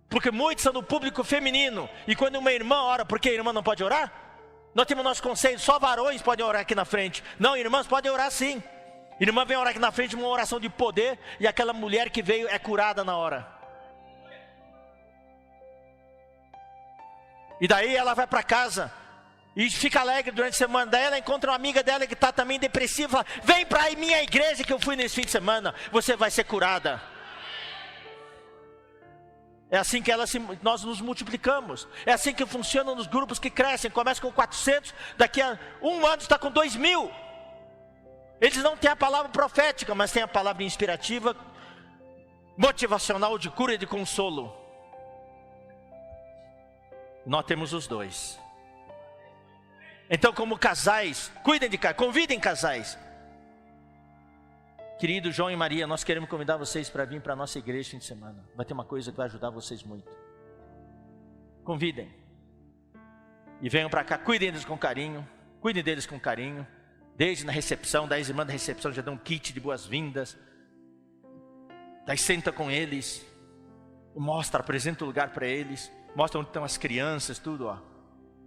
Porque muitos são no público feminino. E quando uma irmã ora, por que a irmã não pode orar? Nós temos nosso conselho, só varões podem orar aqui na frente. Não, irmãs podem orar sim. Irmã vem orar aqui na frente, uma oração de poder. E aquela mulher que veio é curada na hora. E daí ela vai para casa e fica alegre durante a semana. Daí ela encontra uma amiga dela que está também depressiva. Fala, vem para a minha igreja que eu fui nesse fim de semana. Você vai ser curada. É assim que nós nos multiplicamos. É assim que funciona nos grupos que crescem. Começa com 400, daqui a um ano está com 2.000. Eles não têm a palavra profética, mas têm a palavra inspirativa, motivacional, de cura e de consolo. Nós temos os dois. Então, como casais, convidem casais. Querido João e Maria, nós queremos convidar vocês para vir para a nossa igreja fim de semana. Vai ter uma coisa que vai ajudar vocês muito. Convidem. E venham para cá, cuidem deles com carinho. Cuidem deles com carinho. Desde na recepção, daí as irmãs da recepção já dão um kit de boas-vindas. Daí senta com eles. Mostra, apresenta o lugar para eles. Mostra onde estão as crianças, tudo, ó.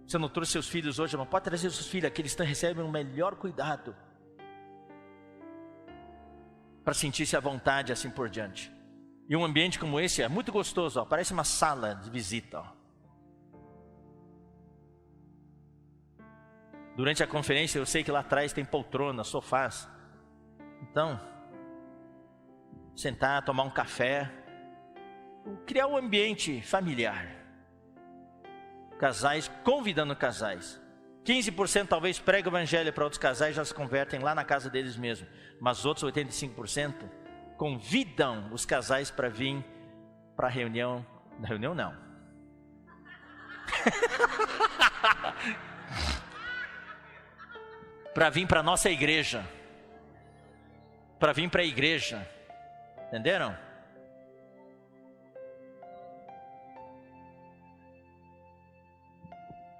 Você não trouxe seus filhos hoje, mas pode trazer seus filhos aqui, eles recebem o melhor cuidado. Para sentir-se à vontade, assim por diante. E um ambiente como esse é muito gostoso, ó, parece uma sala de visita. Ó. Durante a conferência, eu sei que lá atrás tem poltronas, sofás. Então, sentar, tomar um café, criar um ambiente familiar. Casais, convidando casais. 15% talvez pregam o evangelho para outros casais, já se convertem lá na casa deles mesmos. Mas outros 85% convidam os casais para vir para a reunião. Na reunião não. Para vir para a nossa igreja. Para vir para a igreja. Entenderam?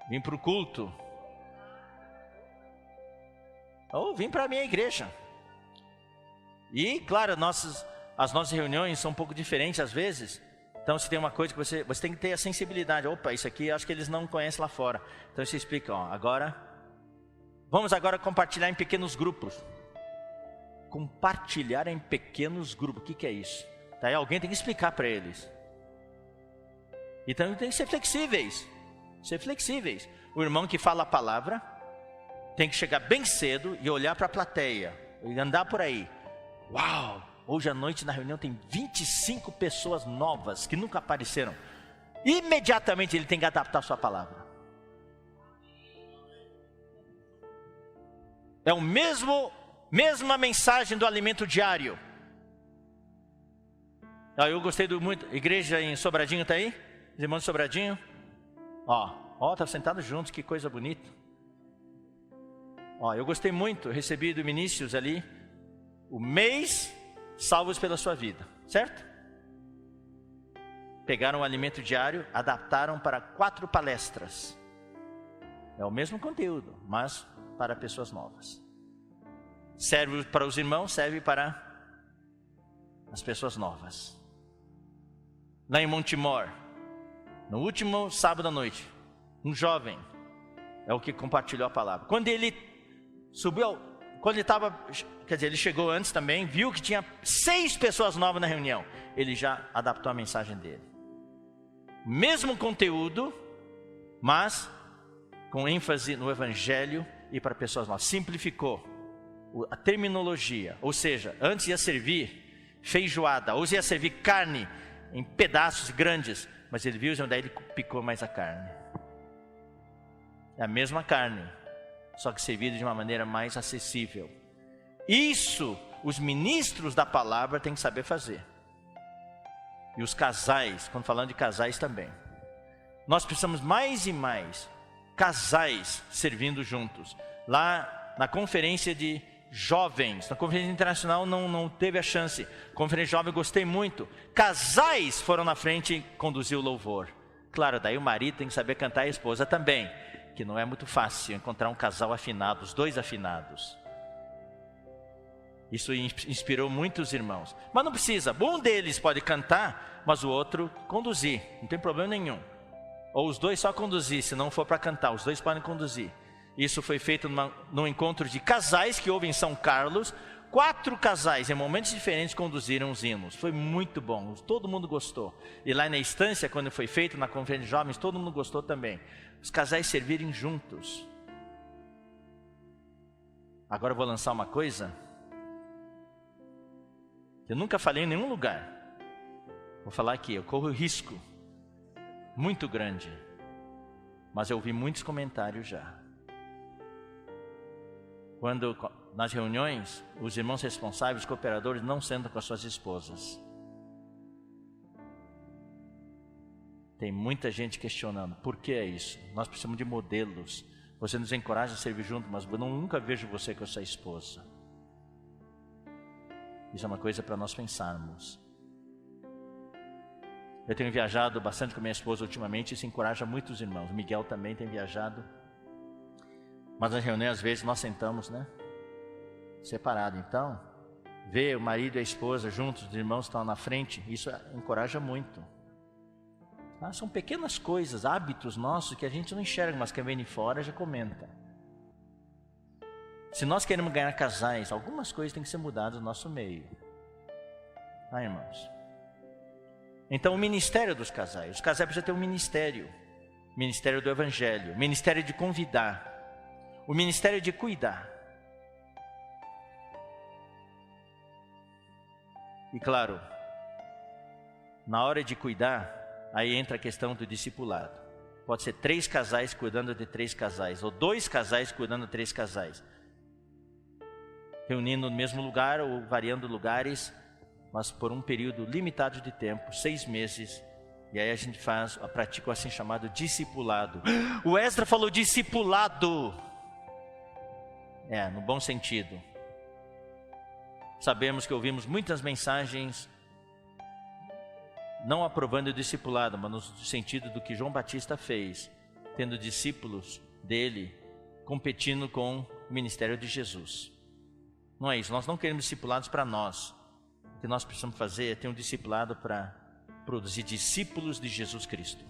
Vim para o culto. Ou vim para a minha igreja. E claro, as nossas reuniões são um pouco diferentes às vezes. Então se tem uma coisa que você tem que ter a sensibilidade. Opa, isso aqui acho que eles não conhecem lá fora. Então você explica, ó, vamos agora compartilhar em pequenos grupos. Compartilhar em pequenos grupos, o que é isso? Daí alguém tem que explicar para eles. Então tem que ser flexíveis. O irmão que fala a palavra tem que chegar bem cedo e olhar para a plateia e andar por aí. Uau! Hoje à noite na reunião tem 25 pessoas novas que nunca apareceram. Imediatamente ele tem que adaptar a sua palavra. É o mesma mensagem do alimento diário. Eu gostei muito. Igreja em Sobradinho está aí? Os irmãos de Sobradinho? Tá sentado juntos, que coisa bonita. Eu gostei muito, eu recebi do Vinícius ali o mês salvos pela sua vida, certo? Pegaram o alimento diário, adaptaram para 4 palestras. É o mesmo conteúdo, mas para pessoas novas. Serve para os irmãos, serve para as pessoas novas. Lá em Montemor, no último sábado à noite, um jovem é o que compartilhou a palavra. Quando ele subiu, ele chegou antes também, viu que tinha 6 pessoas novas na reunião. Ele já adaptou a mensagem dele. Mesmo conteúdo, mas com ênfase no evangelho e para pessoas novas. Simplificou a terminologia, ou seja, antes ia servir feijoada, ou ia servir carne em pedaços grandes, mas ele viu, daí ele picou mais a carne. É a mesma carne, só que servida de uma maneira mais acessível. Isso os ministros da palavra têm que saber fazer. E os casais, quando falando de casais também. Nós precisamos mais e mais casais servindo juntos. Lá na conferência de jovens, na conferência internacional não teve a chance. Conferência jovem eu gostei muito. Casais foram na frente e conduziu o louvor. Claro, daí o marido tem que saber cantar, a esposa também. Que não é muito fácil encontrar um casal afinado, os dois afinados. Isso inspirou muitos irmãos. Mas não precisa, um deles pode cantar, mas o outro conduzir, não tem problema nenhum. Ou os dois só conduzir, se não for para cantar, os dois podem conduzir. Isso foi feito num encontro de casais que houve em São Carlos. 4 casais, em momentos diferentes, conduziram os hinos. Foi muito bom, todo mundo gostou. E lá na Estância, quando foi feito na conferência de jovens, todo mundo gostou também. Os casais servirem juntos. Agora eu vou lançar uma coisa que eu nunca falei em nenhum lugar. Vou falar aqui, eu corro o risco muito grande. Mas eu ouvi muitos comentários já. Quando nas reuniões, os irmãos responsáveis, os cooperadores, não sentam com as suas esposas. Tem muita gente questionando, por que é isso? Nós precisamos de modelos. Você nos encoraja a servir junto, mas eu nunca vejo você com a sua esposa. Isso é uma coisa para nós pensarmos. Eu tenho viajado bastante com minha esposa ultimamente, e isso encoraja muitos irmãos. O Miguel também tem viajado. Mas nas reuniões, às vezes, nós sentamos, né? Separado. Então, ver o marido e a esposa juntos, os irmãos estão na frente, isso encoraja muito. São pequenas coisas, hábitos nossos que a gente não enxerga, mas quem vem de fora já comenta. Se nós queremos ganhar casais, algumas coisas têm que ser mudadas no nosso meio. Irmãos? Então o ministério dos casais. Os casais precisam ter um ministério. Ministério do Evangelho. Ministério de convidar. O ministério de cuidar. E claro, na hora de cuidar, aí entra a questão do discipulado. Pode ser 3 casais cuidando de 3 casais, ou 2 casais cuidando de 3 casais. Reunindo no mesmo lugar ou variando lugares, mas por um período limitado de tempo, 6 meses. E aí a gente pratica o assim chamado discipulado. O Esdra falou discipulado. No bom sentido. Sabemos que ouvimos muitas mensagens não aprovando o discipulado, mas no sentido do que João Batista fez, tendo discípulos dele, competindo com o ministério de Jesus. Não é isso, nós não queremos discipulados para nós. O que nós precisamos fazer é ter um discipulado para produzir discípulos de Jesus Cristo.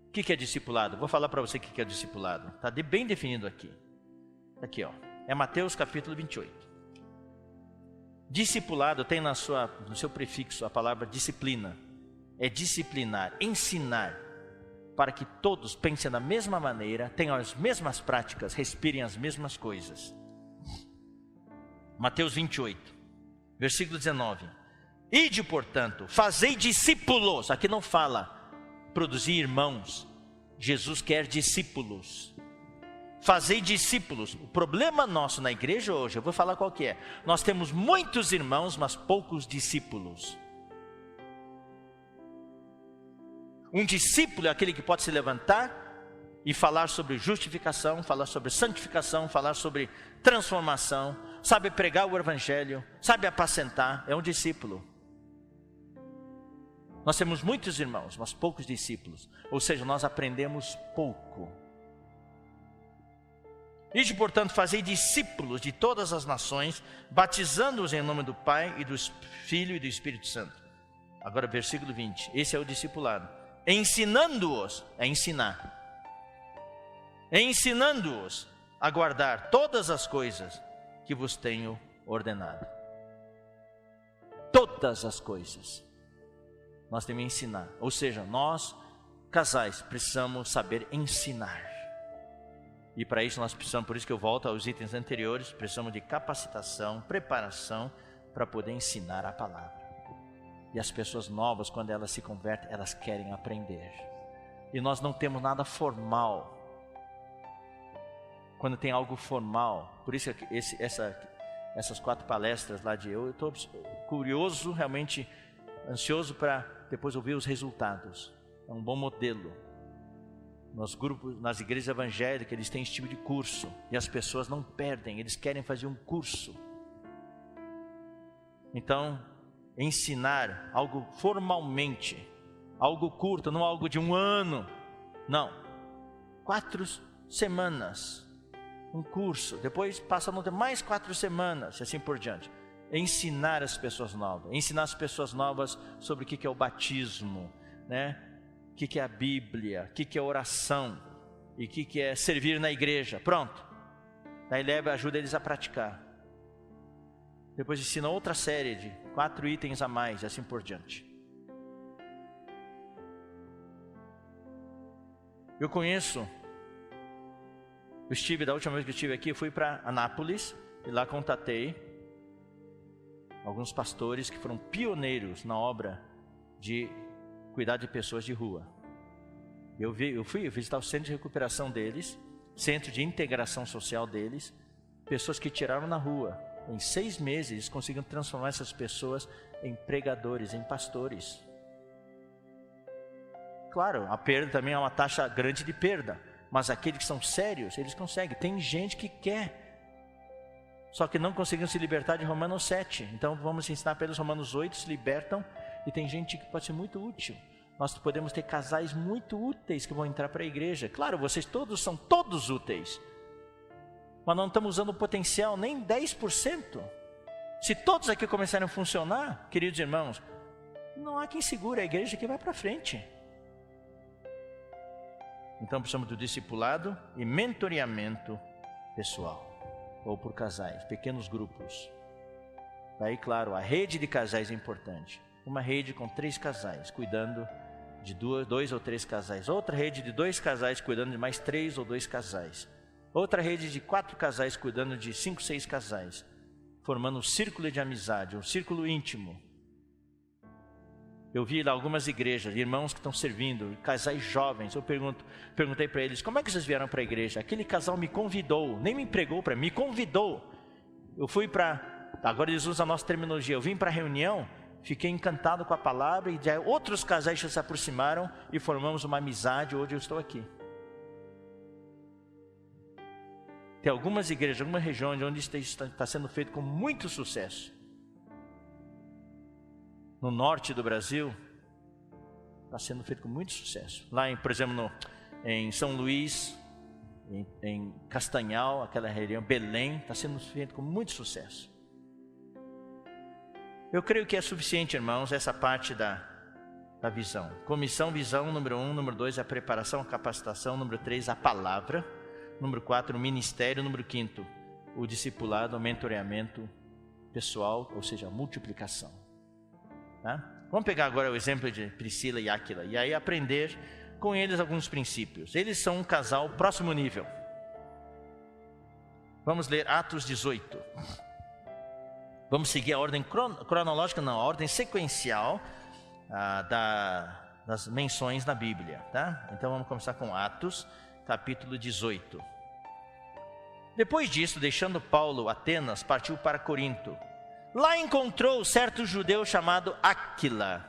O que é discipulado? Vou falar para você o que é discipulado. Está bem definido aqui. Aqui, ó. É Mateus capítulo 28. Discipulado tem no seu prefixo a palavra disciplina. É disciplinar, ensinar, para que todos pensem da mesma maneira, tenham as mesmas práticas, respirem as mesmas coisas. Mateus 28, versículo 19. Ide, portanto, fazei discípulos. Aqui não fala produzir irmãos. Jesus quer discípulos. Fazei discípulos. O problema nosso na igreja hoje, eu vou falar qual que é. Nós temos muitos irmãos, mas poucos discípulos. Um discípulo é aquele que pode se levantar e falar sobre justificação, falar sobre santificação, falar sobre transformação, sabe pregar o evangelho, sabe apacentar, é um discípulo. Nós temos muitos irmãos, mas poucos discípulos. Ou seja, nós aprendemos pouco. Ide, portanto, fazei discípulos de todas as nações, batizando-os em nome do Pai e do Filho e do Espírito Santo. Agora, versículo 20. Esse é o discipulado. Ensinando-os, é ensinar. Ensinando-os a guardar todas as coisas que vos tenho ordenado. Todas as coisas. Nós temos que ensinar. Ou seja, nós, casais, precisamos saber ensinar. E para isso nós precisamos, por isso que eu volto aos itens anteriores, precisamos de capacitação, preparação para poder ensinar a palavra. E as pessoas novas, quando elas se convertem, elas querem aprender. E nós não temos nada formal. Quando tem algo formal, por isso essas 4 palestras lá eu estou curioso, realmente ansioso para depois ouvir os resultados. É um bom modelo. Nos grupos, nas igrejas evangélicas, eles têm esse tipo de curso. E as pessoas não perdem, eles querem fazer um curso. Então, ensinar algo formalmente, algo curto, não algo de 1 ano. Não, 4 semanas, um curso. Depois passa a não ter mais 4 semanas, e assim por diante. Ensinar as pessoas novas. Ensinar as pessoas novas sobre o que é o batismo, né? O que é a Bíblia, o que é oração e o que é servir na igreja. Pronto. Daí ajuda eles a praticar. Depois ensina outra série de 4 itens a mais e assim por diante. Eu conheço, da última vez que eu estive aqui, eu fui para Anápolis e lá contatei alguns pastores que foram pioneiros na obra de cuidar de pessoas de rua. Eu fui visitar o centro de recuperação deles, centro de integração social deles, pessoas que tiraram na rua. Em 6 meses, eles conseguiram transformar essas pessoas em pregadores, em pastores. Claro, a perda também é uma taxa grande de perda, mas aqueles que são sérios, eles conseguem. Tem gente que quer, só que não conseguiram se libertar de Romanos 7. Então vamos ensinar para eles Romanos 8, se libertam, e tem gente que pode ser muito útil. Nós podemos ter casais muito úteis que vão entrar para a igreja. Claro, vocês todos são todos úteis, mas não estamos usando o potencial nem 10%. Se todos aqui começarem a funcionar, queridos irmãos, não há quem segure a igreja que vai para frente. Então precisamos do discipulado e mentoreamento pessoal, ou por casais, pequenos grupos. Daí, claro, a rede de casais é importante. Uma rede com 3 casais, cuidando de 2 ou 3 casais. Outra rede de 2 casais, cuidando de mais 3 ou 2 casais. Outra rede de 4 casais, cuidando de 5, 6 casais. Formando um círculo de amizade, um círculo íntimo. Eu vi lá algumas igrejas, irmãos que estão servindo, casais jovens. Eu perguntei para eles, como é que vocês vieram para a igreja? Aquele casal me convidou, nem me empregou para mim, me convidou. Eu fui para, agora eles usam a nossa terminologia, eu vim para a reunião, fiquei encantado com a palavra e já outros casais já se aproximaram e formamos uma amizade, hoje eu estou aqui. Tem algumas igrejas, algumas regiões onde isso está sendo feito com muito sucesso. No norte do Brasil, está sendo feito com muito sucesso. Lá, por exemplo, em São Luís, em Castanhal, aquela região, Belém, está sendo feito com muito sucesso. Eu creio que é suficiente, irmãos, essa parte da visão. Comissão, visão, número 1, número 2, a preparação, a capacitação, número 3, a palavra, número 4, o ministério, número 5, o discipulado, o mentoreamento pessoal, ou seja, a multiplicação. Tá? Vamos pegar agora o exemplo de Priscila e Áquila e aí aprender com eles alguns princípios. Eles são um casal próximo nível. Vamos ler Atos 18. Vamos seguir a ordem cronológica, não, a ordem sequencial das menções na Bíblia. Tá? Então vamos começar com Atos, capítulo 18. Depois disso, deixando Paulo Atenas, partiu para Corinto. Lá encontrou certo judeu chamado Áquila,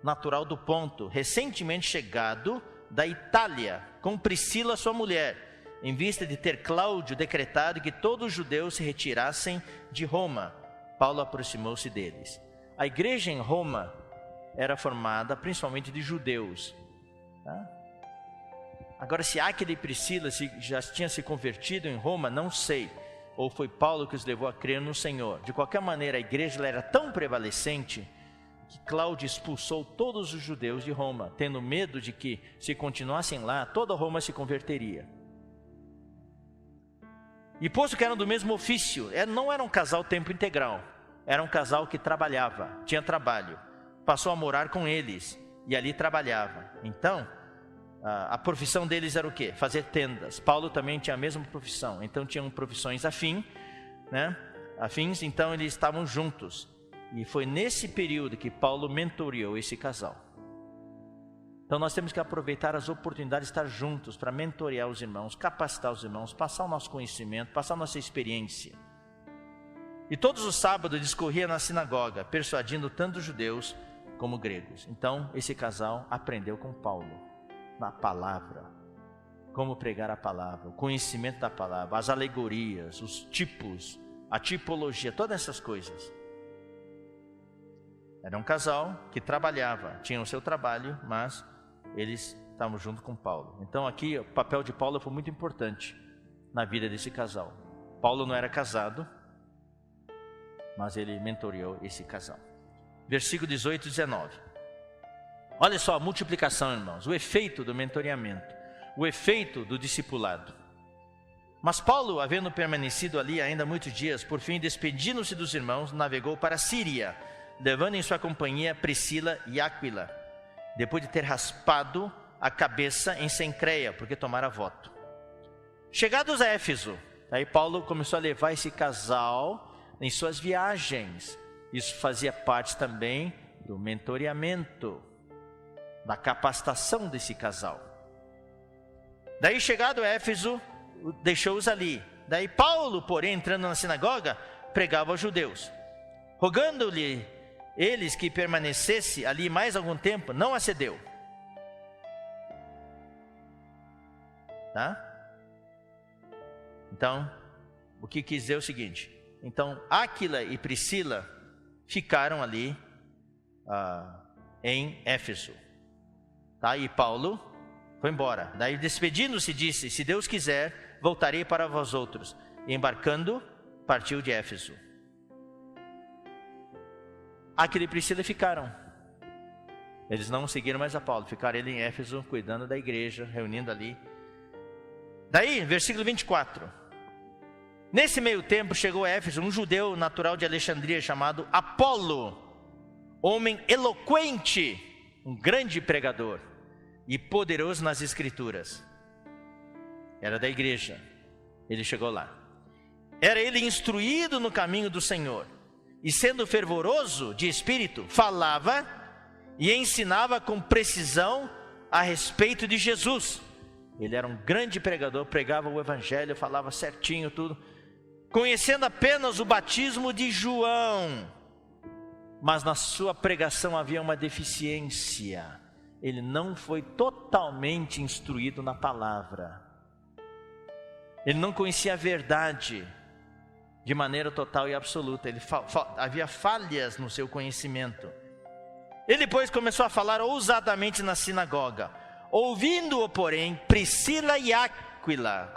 natural do Ponto, recentemente chegado da Itália, com Priscila sua mulher, em vista de ter Cláudio decretado que todos os judeus se retirassem de Roma. Paulo aproximou-se deles. A igreja em Roma era formada principalmente de judeus. Tá? Agora, se Áquila e Priscila já tinham se convertido em Roma, não sei. Ou foi Paulo que os levou a crer no Senhor. De qualquer maneira, a igreja era tão prevalecente que Cláudio expulsou todos os judeus de Roma, tendo medo de que, se continuassem lá, toda Roma se converteria. E posto que eram do mesmo ofício, não era um casal tempo integral, era um casal que trabalhava, tinha trabalho, passou a morar com eles e ali trabalhava. Então, a profissão deles era o quê? Fazer tendas. Paulo também tinha a mesma profissão, então tinham profissões afins, então eles estavam juntos. E foi nesse período que Paulo mentoreou esse casal. Então nós temos que aproveitar as oportunidades de estar juntos para mentorear os irmãos, capacitar os irmãos, passar o nosso conhecimento, passar a nossa experiência. E todos os sábados discorria na sinagoga, persuadindo tanto judeus como gregos. Então esse casal aprendeu com Paulo na palavra, como pregar a palavra, o conhecimento da palavra, as alegorias, os tipos, a tipologia, todas essas coisas. Era um casal que trabalhava, tinha o seu trabalho, mas eles estavam junto com Paulo. Então aqui o papel de Paulo foi muito importante na vida desse casal. Paulo não era casado, mas ele mentoreou esse casal. Versículo 18 e 19. Olha só a multiplicação, irmãos, o efeito do mentoreamento, o efeito do discipulado. Mas Paulo, havendo permanecido ali ainda muitos dias, por fim, despedindo-se dos irmãos, navegou para a Síria, levando em sua companhia Priscila e Áquila, depois de ter raspado a cabeça em Cencreia, porque tomara voto. Chegados a Éfeso, aí Paulo começou a levar esse casal em suas viagens. Isso fazia parte também do mentoreamento. da capacitação desse casal. Daí, chegado a Éfeso, deixou-os ali. Daí Paulo, porém, entrando na sinagoga, pregava aos judeus, rogando-lhe eles que permanecesse ali mais algum tempo. Não acedeu. Tá? Então, o que quis dizer é o seguinte: então Áquila e Priscila ficaram ali em Éfeso, tá? E Paulo foi embora. Daí, despedindo-se, disse: se Deus quiser, voltarei para vós outros. E embarcando, partiu de Éfeso. Áquila e Priscila ficaram. Eles não seguiram mais a Paulo, ficaram ele em Éfeso, cuidando da igreja, reunindo ali. Daí, versículo 24. Nesse meio tempo chegou a Éfeso um judeu natural de Alexandria chamado Apolo, homem eloquente, um grande pregador e poderoso nas escrituras. Era da igreja. Ele chegou lá. Era ele instruído no caminho do Senhor, e sendo fervoroso de espírito, falava e ensinava com precisão a respeito de Jesus. Ele era um grande pregador, pregava o evangelho, falava certinho tudo, conhecendo apenas o batismo de João. Mas na sua pregação havia uma deficiência. Ele não foi totalmente instruído na palavra. Ele não conhecia a verdade de maneira total e absoluta. Havia falhas no seu conhecimento. Ele, pois, começou a falar ousadamente na sinagoga. Ouvindo-o, porém, Priscila e Áquila.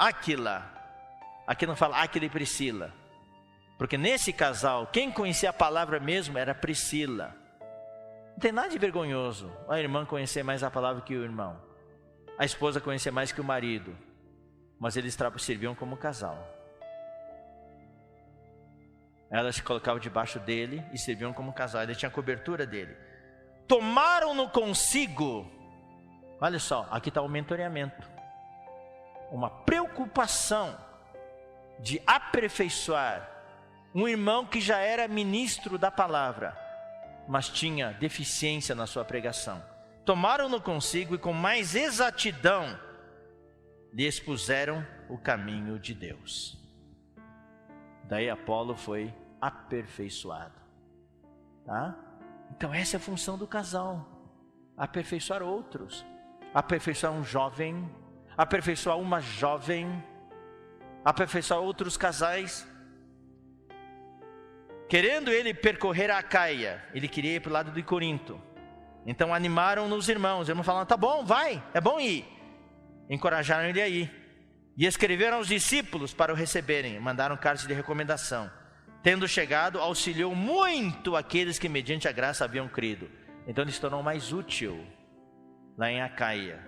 Aqui não fala Áquila e Priscila, porque nesse casal, quem conhecia a palavra mesmo era Priscila. Não tem nada de vergonhoso a irmã conhecer mais a palavra que o irmão, a esposa conhecer mais que o marido, mas eles serviam como casal. Ela se colocava debaixo dele e serviam como casal. Ele tinha a cobertura dele. Tomaram-no consigo. Olha só, aqui está o mentoreamento. Uma preocupação de aperfeiçoar um irmão que já era ministro da palavra, mas tinha deficiência na sua pregação. Tomaram-no consigo e com mais exatidão lhe expuseram o caminho de Deus. Daí Apolo foi aperfeiçoado, tá? Então essa é a função do casal: aperfeiçoar outros, aperfeiçoar um jovem, aperfeiçoar uma jovem, aperfeiçoar outros casais. Querendo ele percorrer a Acaia, ele queria ir para o lado de Corinto. Então animaram-no os irmãos. Os irmãos falaram: tá bom, vai, é bom ir. Encorajaram ele a ir. E escreveram aos discípulos para o receberem. Mandaram cartas de recomendação. Tendo chegado, auxiliou muito aqueles que mediante a graça haviam crido. Então ele se tornou mais útil lá em Acaia,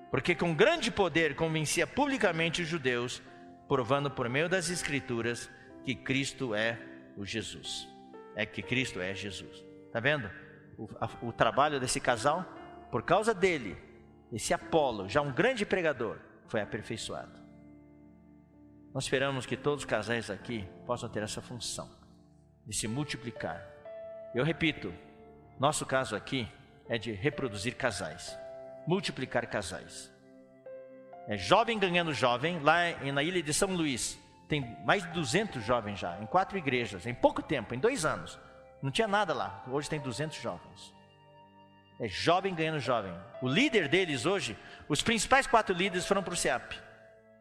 porque com grande poder convencia publicamente os judeus, provando por meio das escrituras que Cristo é o Jesus. Que Cristo é Jesus. Está vendo? O trabalho desse casal, por causa dele, esse Apolo, já um grande pregador, foi aperfeiçoado. Nós esperamos que todos os casais aqui possam ter essa função de se multiplicar. Eu repito, nosso caso aqui é de reproduzir casais, multiplicar casais. É jovem ganhando jovem. Lá na ilha de São Luís tem mais de 200 jovens já, em 4 igrejas, em pouco tempo, em 2 anos. Não tinha nada lá, hoje tem 200 jovens. É jovem ganhando jovem. O líder deles hoje, os principais 4 líderes foram para o CEAP.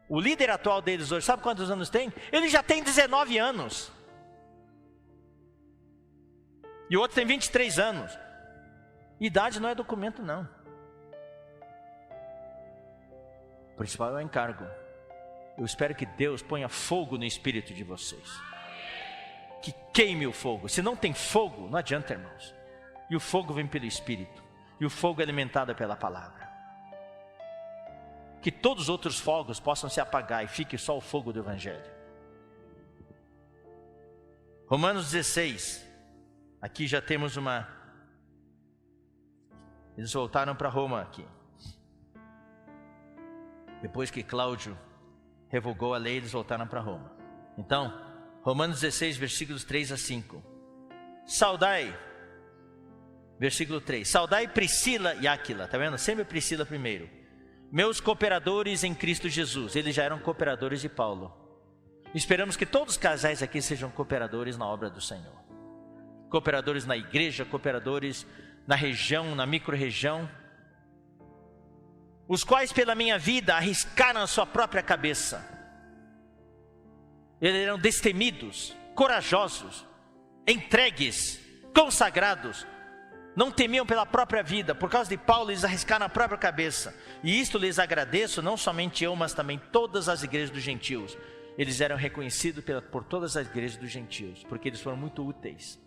O líder atual deles hoje, sabe quantos anos tem? Ele já tem 19 anos. E o outro tem 23 anos. Idade não é documento, não. O principal é o encargo. Eu espero que Deus ponha fogo no espírito de vocês, que queime o fogo. Se não tem fogo, não adianta, irmãos. E o fogo vem pelo Espírito, e o fogo é alimentado pela palavra. Que todos os outros fogos possam se apagar e fique só o fogo do Evangelho. Romanos 16. Aqui já temos uma... Eles voltaram para Roma aqui. Depois que Cláudio revogou a lei, eles voltaram para Roma. Então, Romanos 16, versículos 3 a 5. Saudai Versículo 3. Saudai Priscila e Áquila. Está vendo? Sempre Priscila primeiro. Meus cooperadores em Cristo Jesus. Eles já eram cooperadores de Paulo. Esperamos que todos os casais aqui sejam cooperadores na obra do Senhor. Cooperadores na igreja, cooperadores na região, na micro-região. Os quais pela minha vida arriscaram a sua própria cabeça. Eles eram destemidos, corajosos, entregues, consagrados. Não temiam pela própria vida. Por causa de Paulo, eles arriscaram a própria cabeça. E isto lhes agradeço, não somente eu, mas também todas as igrejas dos gentios. Eles eram reconhecidos por todas as igrejas dos gentios, porque eles foram muito úteis.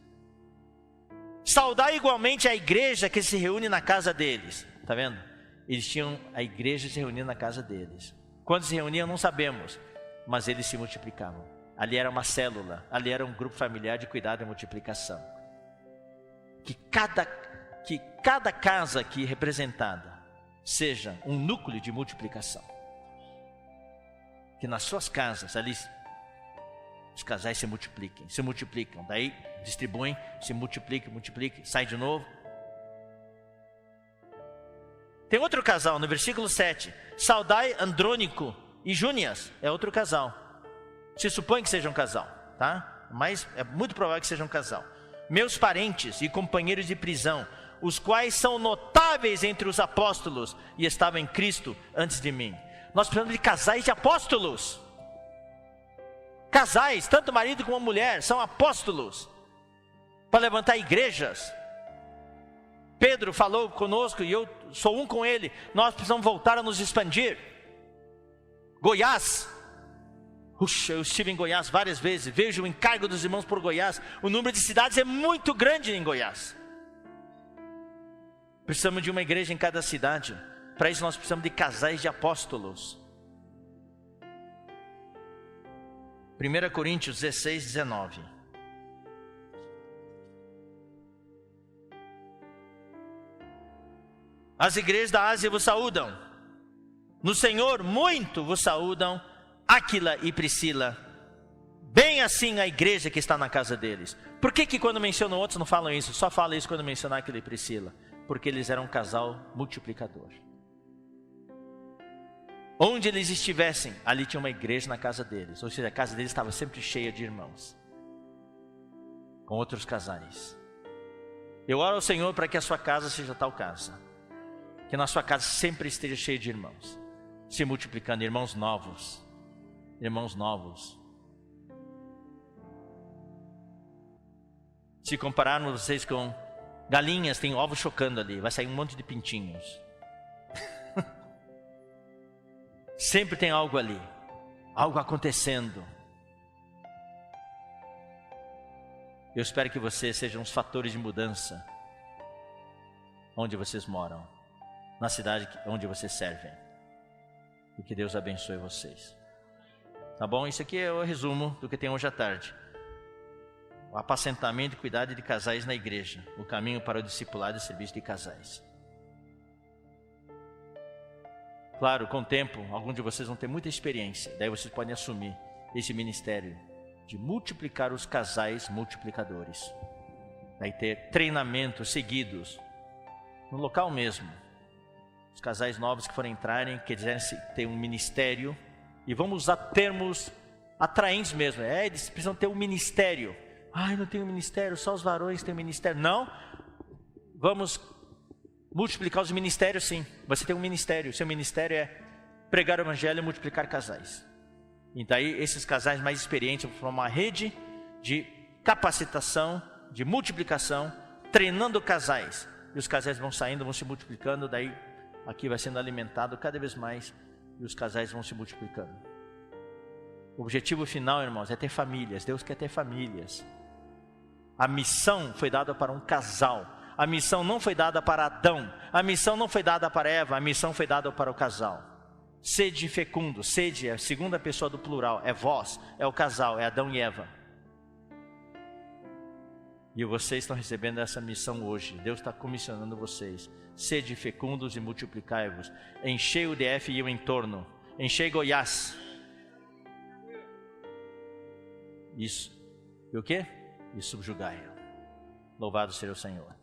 Saudar igualmente a igreja que se reúne na casa deles. Está vendo? Eles tinham a igreja se reunindo na casa deles. Quando se reuniam não sabemos, mas eles se multiplicavam. Ali era uma célula, ali era um grupo familiar de cuidado e multiplicação. Que cada casa aqui representada seja um núcleo de multiplicação. Que nas suas casas, ali, os casais se multiplicam, daí distribuem, se multiplicam, sai de novo. Tem outro casal no versículo 7, saudai Andrônico e Júnias, é outro casal. Se supõe que seja um casal, tá? Mas é muito provável que seja um casal. Meus parentes e companheiros de prisão, os quais são notáveis entre os apóstolos e estavam em Cristo antes de mim. Nós precisamos de casais de apóstolos. Casais, tanto marido como mulher, são apóstolos para levantar igrejas. Pedro falou conosco e eu sou um com ele. Nós precisamos voltar a nos expandir. Goiás. Puxa, eu estive em Goiás várias vezes. Vejo o encargo dos irmãos por Goiás. O número de cidades é muito grande em Goiás. Precisamos de uma igreja em cada cidade. Para isso nós precisamos de casais de apóstolos. 1 Coríntios 16, 19. As igrejas da Ásia vos saúdam. No Senhor muito vos saúdam Áquila e Priscila. Bem assim a igreja que está na casa deles. Por que quando mencionam outros não falam isso? Só fala isso quando mencionam Áquila e Priscila. Porque eles eram um casal multiplicador. Onde eles estivessem, ali tinha uma igreja na casa deles. Ou seja, a casa deles estava sempre cheia de irmãos. Com outros casais. Eu oro ao Senhor para que a sua casa seja tal casa. Que na sua casa sempre esteja cheia de irmãos. Se multiplicando, irmãos novos. Irmãos novos. Se compararmos vocês com galinhas, tem ovos chocando ali. Vai sair um monte de pintinhos. Sempre tem algo ali, algo acontecendo. Eu espero que vocês sejam os fatores de mudança onde vocês moram, na cidade onde vocês servem. E que Deus abençoe vocês. Tá bom? Isso aqui é o resumo do que tem hoje à tarde. O apacentamento e cuidado de casais na igreja. O caminho para o discipulado e serviço de casais. Claro, com o tempo, alguns de vocês vão ter muita experiência. Daí vocês podem assumir esse ministério de multiplicar os casais multiplicadores. Daí ter treinamentos seguidos no local mesmo. Os casais novos que forem entrarem, que quiserem ter um ministério. E vamos usar termos atraentes mesmo. Eles precisam ter um ministério. Ai, não tem um ministério, só os varões têm um ministério. Não, vamos multiplicar os ministérios, sim. Você tem um ministério. Seu ministério é pregar o evangelho e multiplicar casais. Então aí esses casais mais experientes vão formar uma rede de capacitação, de multiplicação, treinando casais. E os casais vão saindo, vão se multiplicando. Daí aqui vai sendo alimentado cada vez mais. E os casais vão se multiplicando. O objetivo final, irmãos, é ter famílias. Deus quer ter famílias. A missão foi dada para um casal. A missão não foi dada para Adão. A missão não foi dada para Eva. A missão foi dada para o casal. Sede fecundo. Sede é a segunda pessoa do plural. É vós, é o casal, é Adão e Eva. E vocês estão recebendo essa missão hoje. Deus está comissionando vocês. Sede fecundos e multiplicai-vos. Enchei o DF e o entorno. Enchei Goiás. Isso. E o quê? E subjugai-o. Louvado seja o Senhor.